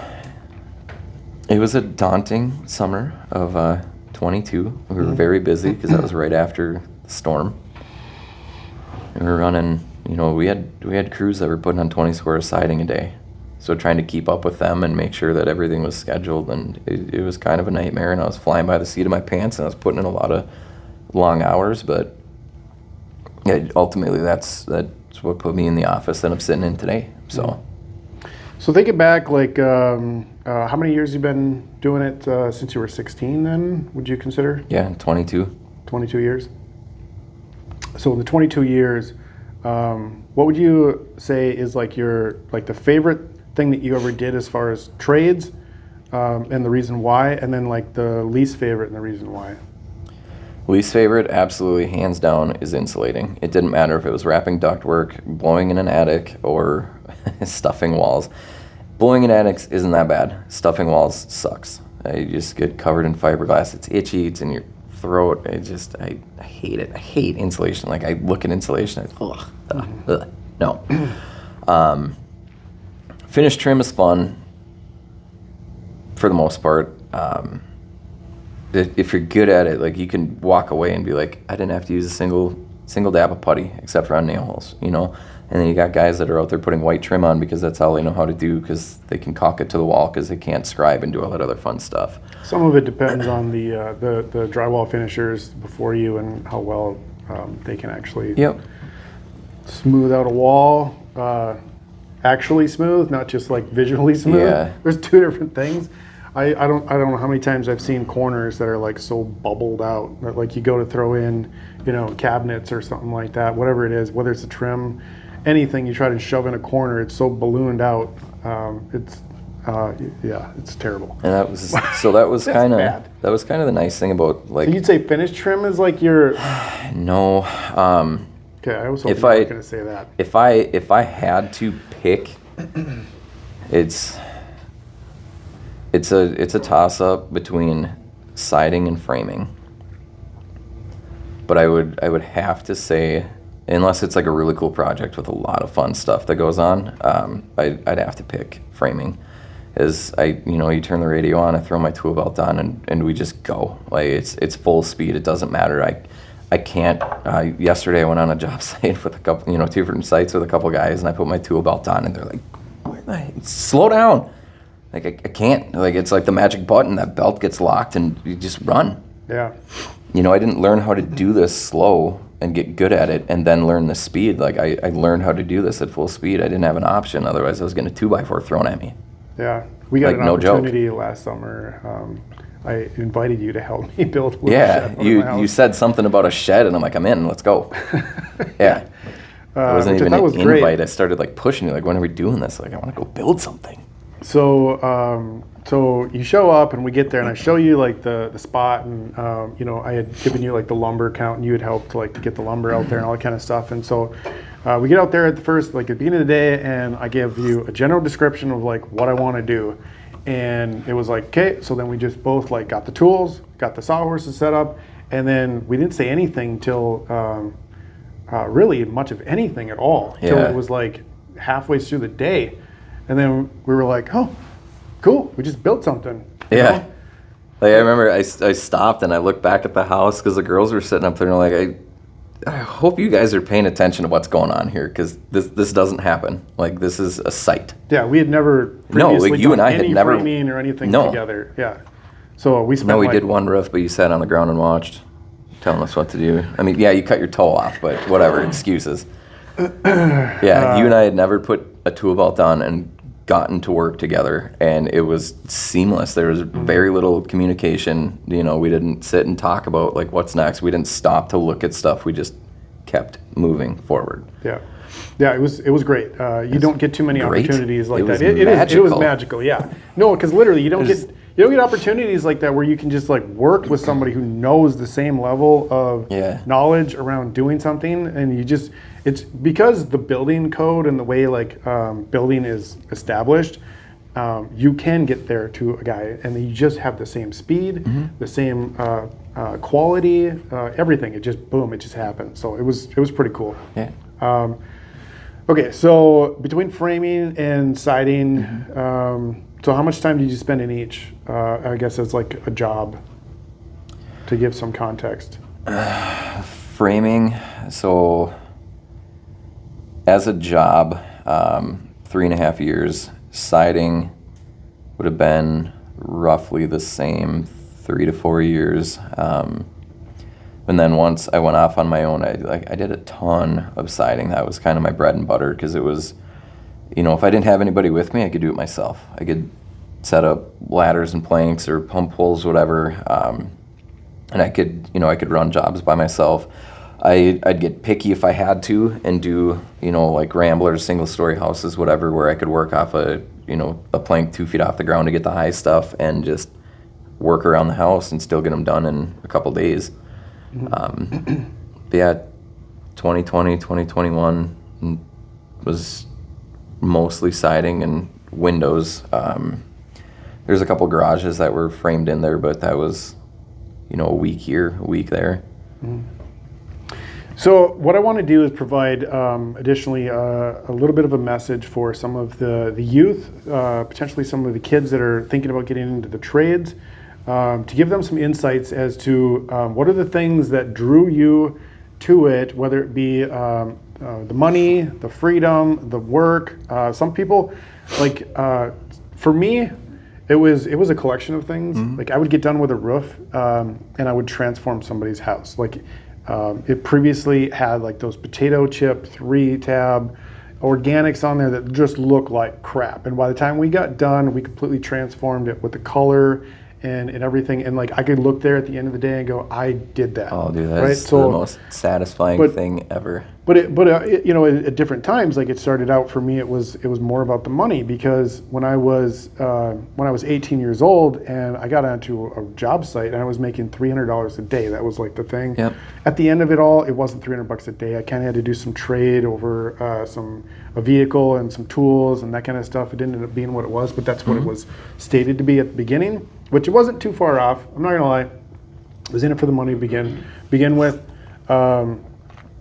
a daunting summer of 22. We were very busy because that was right after the storm. We were running, you know, we had crews that were putting on 20 squares siding a day. So trying to keep up with them and make sure that everything was scheduled, and it was kind of a nightmare, and I was flying by the seat of my pants, and I was putting in a lot of long hours, but yeah, ultimately that's what put me in the office that I'm sitting in today. So thinking back, like how many years you've been doing it since you were 16 then, would you consider? Yeah, 22. 22 years. So in the 22 years, what would you say is like the favorite thing that you ever did as far as trades, and the reason why, and then like the least favorite and the reason why? Least favorite, absolutely, hands down, is insulating. It didn't matter if it was wrapping ductwork, blowing in an attic, or stuffing walls. Blowing in attics isn't that bad. Stuffing walls sucks. You just get covered in fiberglass. It's itchy. It's in your throat. I hate it. I hate insulation. Like, I look at insulation, no. Finish trim is fun for the most part. If you're good at it, like, you can walk away and be like, I didn't have to use a single dab of putty except for on nail holes, you know. And then you got guys that are out there putting white trim on because that's all they know how to do, because they can caulk it to the wall because they can't scribe and do all that other fun stuff. Some of it depends on the drywall finishers before you and how well they can actually smooth out a wall. Actually smooth, not just like visually smooth. Yeah. There's two different things. I don't know how many times I've seen corners that are like so bubbled out that, like, you go to throw in, you know, cabinets or something like that, whatever it is, whether it's a trim, anything you try to shove in a corner, it's so ballooned out. It's terrible. And that was kind of the nice thing about, like. So you'd say finish trim is like your. No. Okay, I was hoping you were going to say that. If I had to pick, it's a toss-up between siding and framing. But I would have to say, unless it's like a really cool project with a lot of fun stuff that goes on, I'd have to pick framing. As you turn the radio on, I throw my tool belt on, and we just go. Like, it's full speed. It doesn't matter. I can't. Yesterday I went on a job site with a couple, two different sites with a couple guys, and I put my tool belt on, and they're like, slow down. Like, I can't. Like, it's like the magic button. That belt gets locked, and you just run. Yeah. I didn't learn how to do this slow and get good at it and then learn the speed. Like, I learned how to do this at full speed. I didn't have an option. Otherwise, I was getting a 2x4 thrown at me. Yeah. We got like, an no opportunity joke. Last summer. I invited you to help me build a little shed. Yeah, you said something about a shed, and I'm like, I'm in. Let's go. Yeah. It wasn't even an invite. Great. I started like pushing you, like, when are we doing this? Like, I want to go build something. So you show up, and we get there, and I show you like the spot, and I had given you like the lumber count, and you had helped to get the lumber out there and all that kind of stuff. And so we get out there at the beginning of the day, and I give you a general description of like what I want to do. And it was like, okay, so then we just both like got the tools, got the sawhorses set up, and then we didn't say anything till really much of anything at all till it was like halfway through the day. And then we were like, oh, cool, we just built something. Yeah. Like, I remember I stopped and I looked back at the house because the girls were sitting up there, and like, I hope you guys are paying attention to what's going on here, because this doesn't happen. Like, this is a sight. Yeah, we had never No, like, previously you done and I had any never- framing or anything No. together. Yeah. So we spent No, we like, did one roof, but you sat on the ground and watched, telling us what to do. I mean, yeah, you cut your toe off, but whatever, excuses. Yeah, you and I had never put a tool belt on and gotten to work together, and it was seamless. There was very little communication. You know, we didn't sit and talk about like what's next. We didn't stop to look at stuff. We just kept moving forward. Yeah. Yeah, it was great. You don't get too many great. opportunities like It was that. It was magical. magical. Yeah. No, because literally you don't get opportunities like that where you can just like work with somebody who knows the same level of knowledge around doing something, and it's because the building code and the way like building is established. You can get there to a guy, and you just have the same speed, the same quality, everything. It just boom, it just happened. So it was pretty cool. Yeah. Okay, so between framing and siding, so how much time did you spend in each? I guess as like a job, to give some context. Framing, so as a job, 3.5 years. Siding would have been roughly the same, 3 to 4 years. And then once I went off on my own, I did a ton of siding. That was kind of my bread and butter, because it was, you know, if I didn't have anybody with me, I could do it myself. I could set up ladders and planks or pump holes, whatever, and I could run jobs by myself. I'd get picky if I had to and do, you know, like ramblers, single-story houses, whatever, where I could work off a plank 2 feet off the ground to get the high stuff and just work around the house and still get them done in a couple days. But yeah, 2020, 2021 was mostly siding and windows. There's a couple garages that were framed in there, but that was, you know, a week here, a week there. So what I want to do is provide additionally a little bit of a message for some of the youth, potentially some of the kids that are thinking about getting into the trades, to give them some insights as to what are the things that drew you to it, whether it be the money, the freedom, the work. Some people, like for me, it was a collection of things. Like I would get done with a roof and I would transform somebody's house. Like it previously had like those potato chip 3-tab organics on there that just look like crap. And by the time we got done, we completely transformed it with the color and everything. And like I could look there at the end of the day and go, I did that. Oh, dude, that's the most satisfying thing ever. But you know, at different times, like it started out for me, it was more about the money, because when I was 18 years old and I got onto a job site and I was making $300 a day, that was like the thing. Yep. At the end of it all, it wasn't $300 a day. I kind of had to do some trade over a vehicle and some tools and that kind of stuff. It didn't end up being what it was, but that's what it was stated to be at the beginning, which it wasn't too far off. I'm not gonna lie. I was in it for the money to begin with.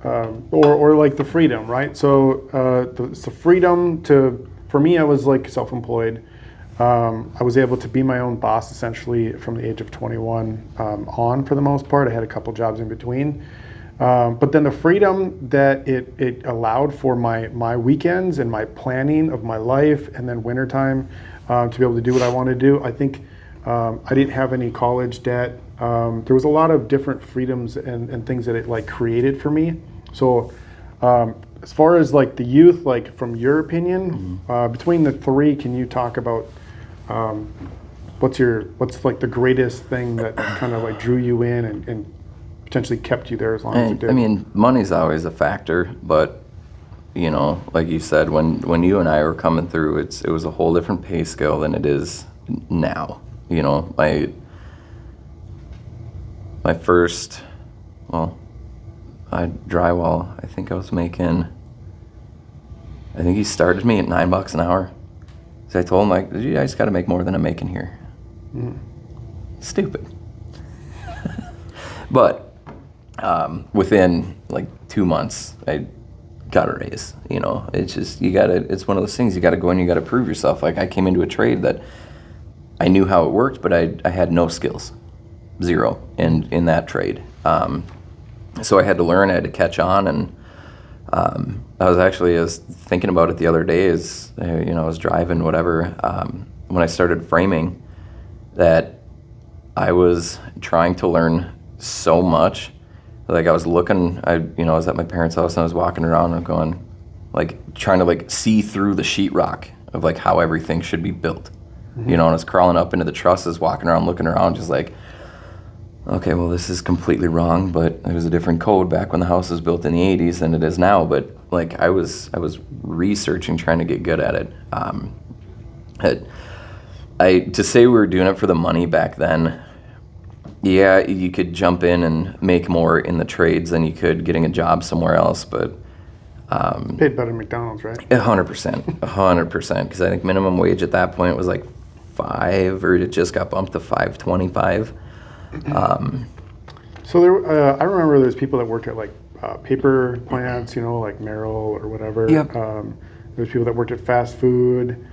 Or like the freedom, right? So the freedom for me, I was like self-employed. I was able to be my own boss essentially from the age of 21 on, for the most part. I had a couple jobs in between. But then the freedom that it allowed for my weekends and my planning of my life, and then wintertime to be able to do what I want to do. I think I didn't have any college debt. There was a lot of different freedoms and things that it like created for me. So as far as like the youth, like from your opinion, between the three, can you talk about what's like the greatest thing that kind of like drew you in and potentially kept you there as long as it did? I mean, money's always a factor, but you know, like you said, when you and I were coming through, it was a whole different pay scale than it is now. You know, my first, drywall, I think he started me at $9 an hour. So I told him, like, you guys got to make more than I'm making here. Stupid. But within like 2 months, I got a raise. You know, it's just, it's one of those things, you got to go in, you got to prove yourself. Like I came into a trade that I knew how it worked, but I had no skills. Zero in that trade. So I had to learn, I had to catch on, and I was thinking about it the other day as, I was driving, whatever, when I started framing, that I was trying to learn so much. Like I was looking, I was at my parents' house and I was walking around and going, like trying to like see through the sheetrock of like how everything should be built. And I was crawling up into the trusses, walking around, looking around, just like, okay, well, this is completely wrong, but it was a different code back when the house was built in the 80s than it is now. But like I was researching, trying to get good at it. To say we were doing it for the money back then, yeah, you could jump in and make more in the trades than you could getting a job somewhere else, but Paid better than McDonald's, right? 100%, because I think minimum wage at that point was like 5, or it just got bumped to 5.25. So there, I remember there's people that worked at like paper plants, like Merrill or whatever. Yep. There's people that worked at fast food,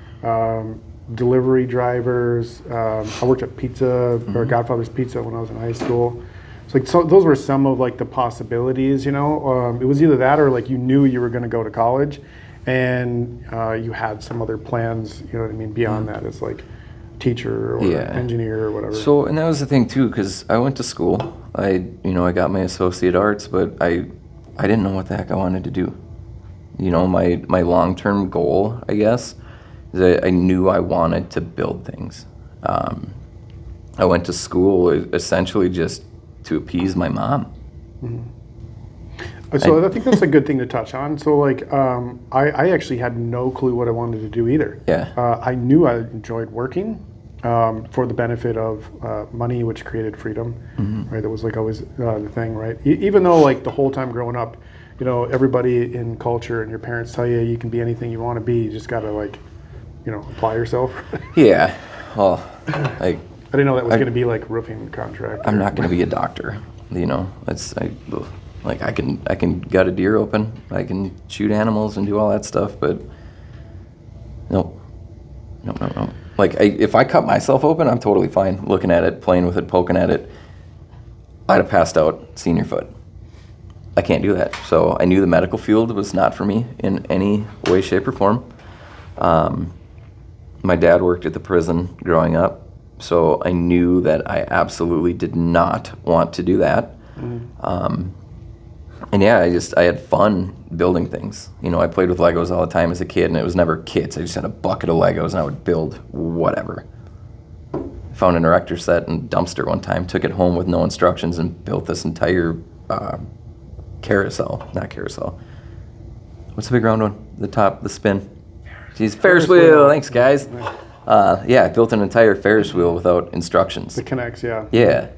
delivery drivers. I worked at pizza or Godfather's Pizza when I was in high school. So those were some of like the possibilities. It was either that or like you knew you were going to go to college, and you had some other plans. You know what I mean? Beyond that, as like teacher or engineer or whatever. So, and that was the thing too, because I went to school. I got my associate arts, but I didn't know what the heck I wanted to do. My long-term goal, I guess, is that I knew I wanted to build things. I went to school essentially just to appease my mom. So I think that's a good thing to touch on. So like, I actually had no clue what I wanted to do either. Yeah. I knew I enjoyed working for the benefit of money, which created freedom, right? That was like always the thing, right? Even though like the whole time growing up, everybody in culture and your parents tell you you can be anything you want to be. You just gotta like, apply yourself. Yeah. Well, like, I didn't know that was going to be like roofing contract. I'm not going to be a doctor. I can gut a deer open. I can shoot animals and do all that stuff, but nope. Like if I cut myself open, I'm totally fine looking at it, playing with it, poking at it. I'd have passed out, seen your foot. I can't do that. So I knew the medical field was not for me in any way, shape, or form. My dad worked at the prison growing up, so I knew that I absolutely did not want to do that. And yeah, I had fun building things. I played with Legos all the time as a kid, and it was never kits. I just had a bucket of Legos, and I would build whatever. Found an erector set in a dumpster one time, took it home with no instructions, and built this entire carousel. Not carousel. What's the big round one? The spin. Jeez, Ferris wheel. Thanks, guys. I built an entire Ferris wheel without instructions. The connects, yeah. Yeah.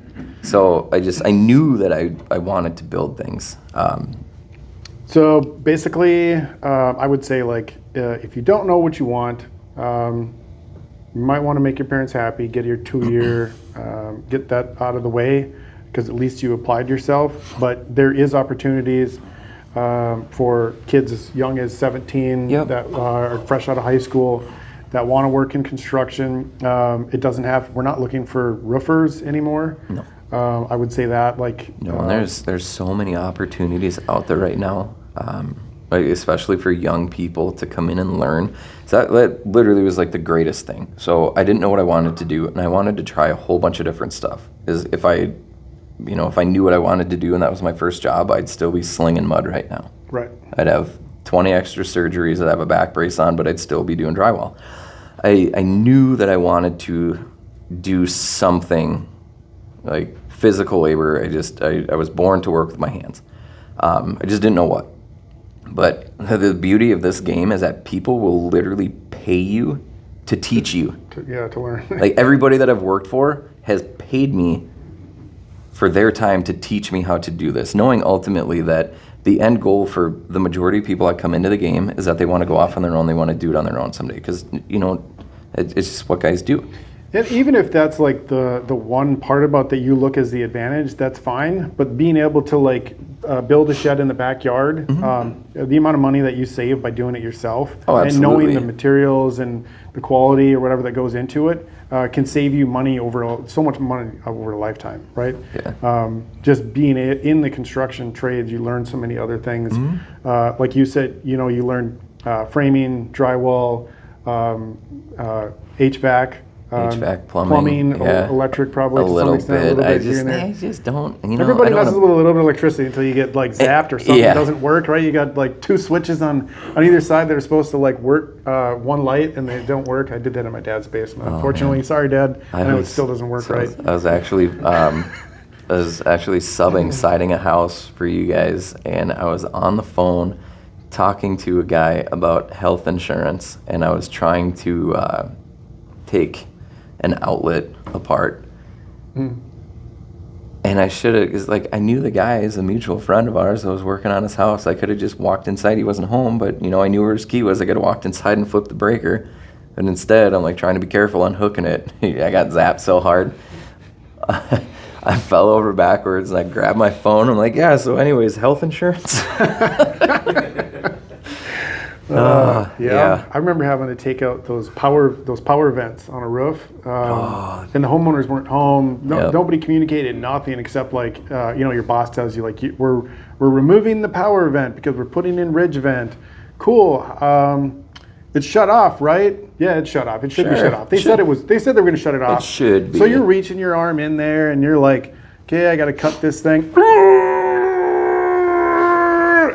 So I knew that I wanted to build things. So basically, I would say like, if you don't know what you want, you might want to make your parents happy, get your 2-year, get that out of the way, because at least you applied yourself. But there is opportunities for kids as young as 17 that are fresh out of high school that want to work in construction. We're not looking for roofers anymore. No. I would say that there's so many opportunities out there right now, especially for young people to come in and learn. So that literally was like the greatest thing. So I didn't know what I wanted to do, and I wanted to try a whole bunch of different stuff. If I knew what I wanted to do and that was my first job, I'd still be slinging mud right now. Right. I'd have 20 extra surgeries, I'd have a back brace on, but I'd still be doing drywall. I knew that I wanted to do something like physical labor. I was born to work with my hands. I just didn't know what. But the beauty of this game is that people will literally pay you to teach you. To learn. Like everybody that I've worked for has paid me for their time to teach me how to do this, knowing ultimately that the end goal for the majority of people that come into the game is that they want to go off on their own, they want to do it on their own someday, because, it's just what guys do. And even if that's like the one part about that you look as the advantage, that's fine. But being able to like build a shed in the backyard, the amount of money that you save by doing it yourself, and knowing the materials and the quality or whatever that goes into it, can save you money so much money over a lifetime, right? Yeah. Just being in the construction trades, you learn so many other things. Like you said, you learn framing, drywall, HVAC. HVAC, plumbing, yeah. Electric, probably A to little some extent. bit. A little bit here I and there. just don't. Everybody I don't messes with a little bit of electricity until you get like zapped or something Yeah. doesn't work, right? You got like 2 switches on either side that are supposed to like work one light and they don't work. I did that in my dad's basement. Unfortunately, sorry, Dad. I know it still doesn't work right. I was actually subbing siding a house for you guys, and I was on the phone talking to a guy about health insurance, and I was trying to take an outlet apart. And I should have, because like I knew the guy is a mutual friend of ours that was working on his house. I could have just walked inside. He wasn't home, but I knew where his key was. I could have walked inside and flipped the breaker. And instead, I'm like trying to be careful unhooking it. I got zapped so hard. I fell over backwards and I grabbed my phone. I'm like, yeah, so anyways, health insurance? Yeah. I remember having to take out those power vents on a roof, and the homeowners weren't home. Nobody communicated nothing except like your boss tells you like we're removing the power vent because we're putting in ridge vent. Cool. It's shut off, right? Yeah, it's shut off. It should be shut off. They said they were going to shut it off. It should be. So you're reaching your arm in there and you're like, okay, I got to cut this thing.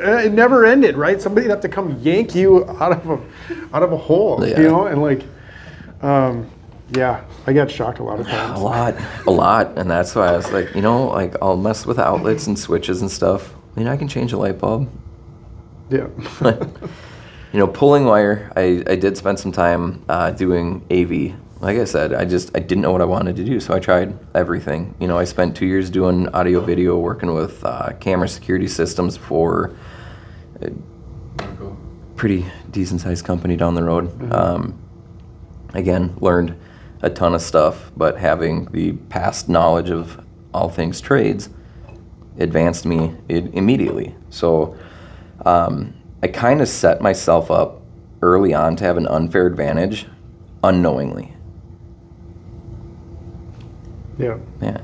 It never ended, right? Somebody'd have to come yank you out of a hole, and like, I got shocked a lot of times. A lot, and that's why I was like, like I'll mess with outlets and switches and stuff. I can change a light bulb. Yeah. Pulling wire. I did spend some time doing AV. Like I said, I didn't know what I wanted to do, so I tried everything. I spent 2 years doing audio video, working with camera security systems for a pretty decent sized company down the road. Again, learned a ton of stuff, but having the past knowledge of all things trades advanced me immediately. So I kind of set myself up early on to have an unfair advantage unknowingly. Yeah. Yeah.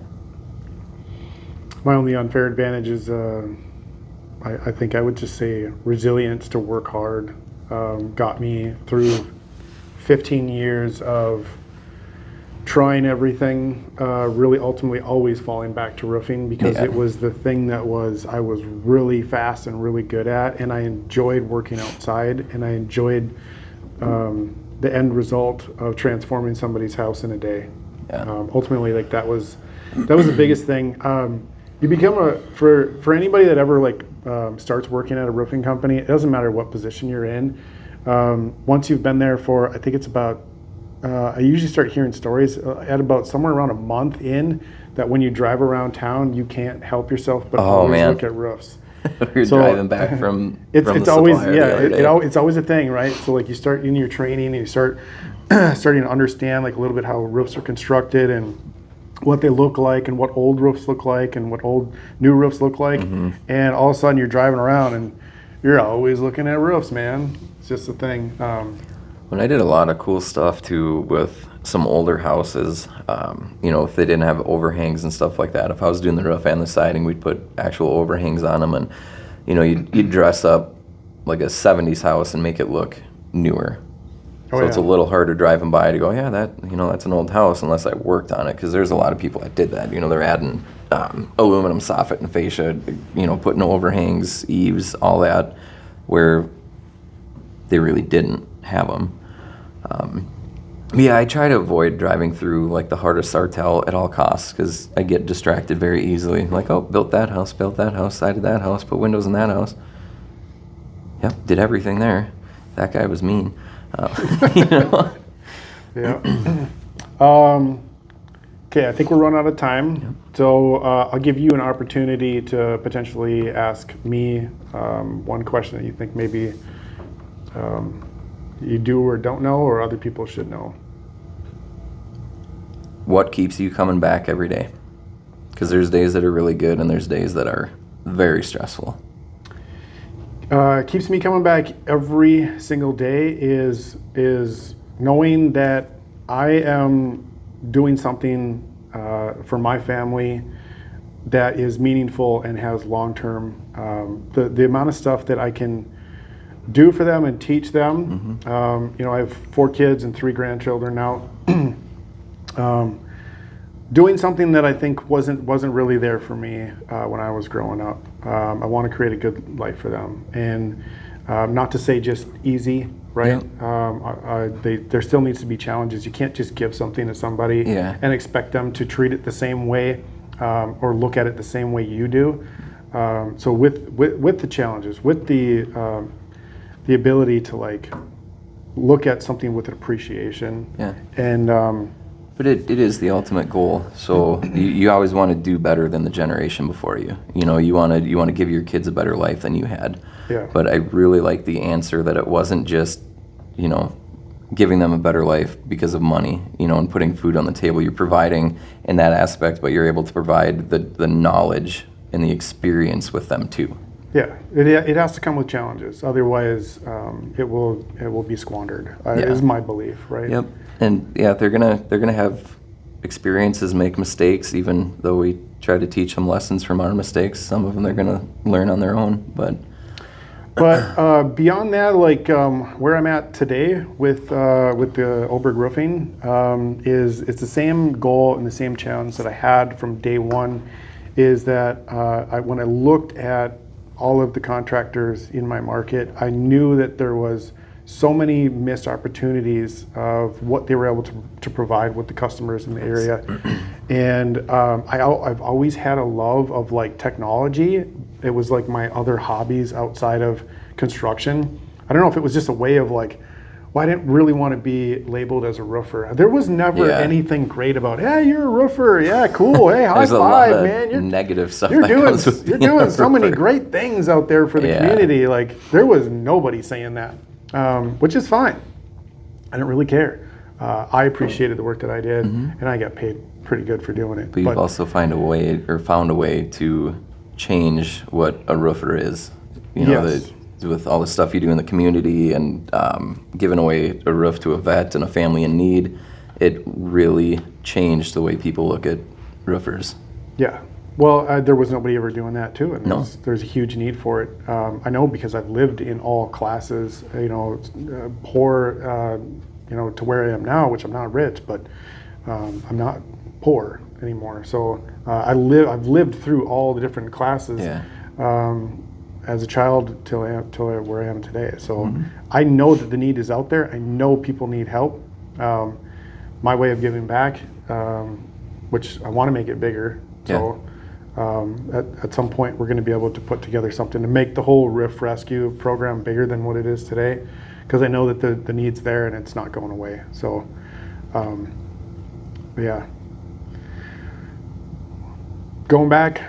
My only unfair advantage is, I think I would just say resilience to work hard got me through 15 years of trying everything, really ultimately always falling back to roofing because it was the thing that I was really fast and really good at, and I enjoyed working outside, and I enjoyed the end result of transforming somebody's house in a day. Yeah. Ultimately, like that was the biggest thing. You become for anybody that ever starts working at a roofing company, it doesn't matter what position you're in. Once you've been there for, I think it's about, I usually start hearing stories at about somewhere around a month in, that when you drive around town, you can't help yourself but always look at roofs. You're driving back from it's the always supplier it's always a thing, right? So like you start in your training and you start starting to understand like a little bit how roofs are constructed and what they look like and what old roofs look like and what new roofs look like. And all of a sudden you're driving around and you're always looking at roofs, man. It's just a thing. When I did a lot of cool stuff too with some older houses, if they didn't have overhangs and stuff like that, if I was doing the roof and the siding, we'd put actual overhangs on them, and you'd dress up like a 70s house and make it look newer. It's a little harder driving by to go, yeah, that's an old house, unless I worked on it, because there's a lot of people that did that. They're adding aluminum soffit and fascia, putting overhangs, eaves, all that, where they really didn't have them. I try to avoid driving through like the heart of Sartell at all costs, because I get distracted very easily. Like, oh, built that house, sided that house, put windows in that house. Yep, did everything there. That guy was mean. Yeah. Okay, I think we're running out of time. Yep. So I'll give you an opportunity to potentially ask me one question that you think maybe you do or don't know, or other people should know. What keeps you coming back every day? Because there's days that are really good and there's days that are very stressful. Keeps me coming back every single day is knowing that I am doing something for my family that is meaningful and has long-term, the amount of stuff that I can do for them and teach them. You know, I have 4 kids and 3 grandchildren now. Doing something that I think wasn't really there for me when I was growing up. I want to create a good life for them, and not to say just easy, right? There still needs to be challenges. You can't just give something to somebody and expect them to treat it the same way or look at it the same way you do. So with the challenges, with the ability to like look at something with appreciation, and but it is the ultimate goal. So you always want to do better than the generation before you. You know, you want to give your kids a better life than you had. But I really like the answer that it wasn't just, you know, giving them a better life because of money, you know, and putting food on the table. You're providing in that aspect, but you're able to provide the knowledge and the experience with them too. Yeah, it has to come with challenges. Otherwise, it will be squandered. Is my belief, right? Yep. And yeah, they're gonna have experiences, make mistakes. Even though we try to teach them lessons from our mistakes, some of them they're gonna learn on their own. But beyond that, like where I'm at today with the Oberg Roofing is it's the same goal and the same challenge that I had from day one. Is that when I looked at all of the contractors in my market, I knew that there was so many missed opportunities of what they were able to provide with the customers in the area. And I've always had a love of like technology. It was like my other hobbies outside of construction. I don't know if it was just a way of like, well, I didn't really want to be labeled as a roofer. There was never anything great about, hey, you're a roofer. Yeah, cool. Hey, high five, man. You're negative stuff. You're doing so many great things out there for the community. Like there was nobody saying that, which is fine. I didn't really care. I appreciated the work that I did, and I got paid pretty good for doing it. But you've also found a way to change what a roofer is. You know, with all the stuff you do in the community and giving away a roof to a vet and a family in need, it really changed the way people look at roofers. Yeah. Well, there was nobody ever doing that too, and there's a huge need for it. I know because I've lived in all classes, you know, poor, you know, to where I am now, which I'm not rich, but I'm not poor anymore. So I've lived through all the different classes. As a child till where I am today. So I know that the need is out there. I know people need help. My way of giving back, which I want to make it bigger. So at some point we're going to be able to put together something to make the whole roof rescue program bigger than what it is today, because I know that the need's there and it's not going away. So yeah. Going back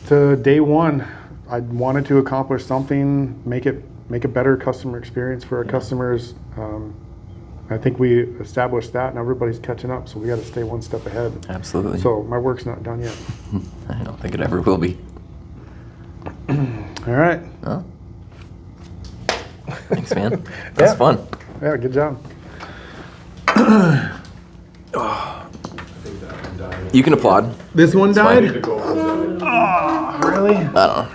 to day one, I wanted to accomplish something, make a better customer experience for our customers. I think we established that, and everybody's catching up, so we got to stay one step ahead. Absolutely. So my work's not done yet. I don't think it ever will be. All right. Well, thanks, man. That's fun. Yeah, good job. You can applaud. This one died? Really? I don't know.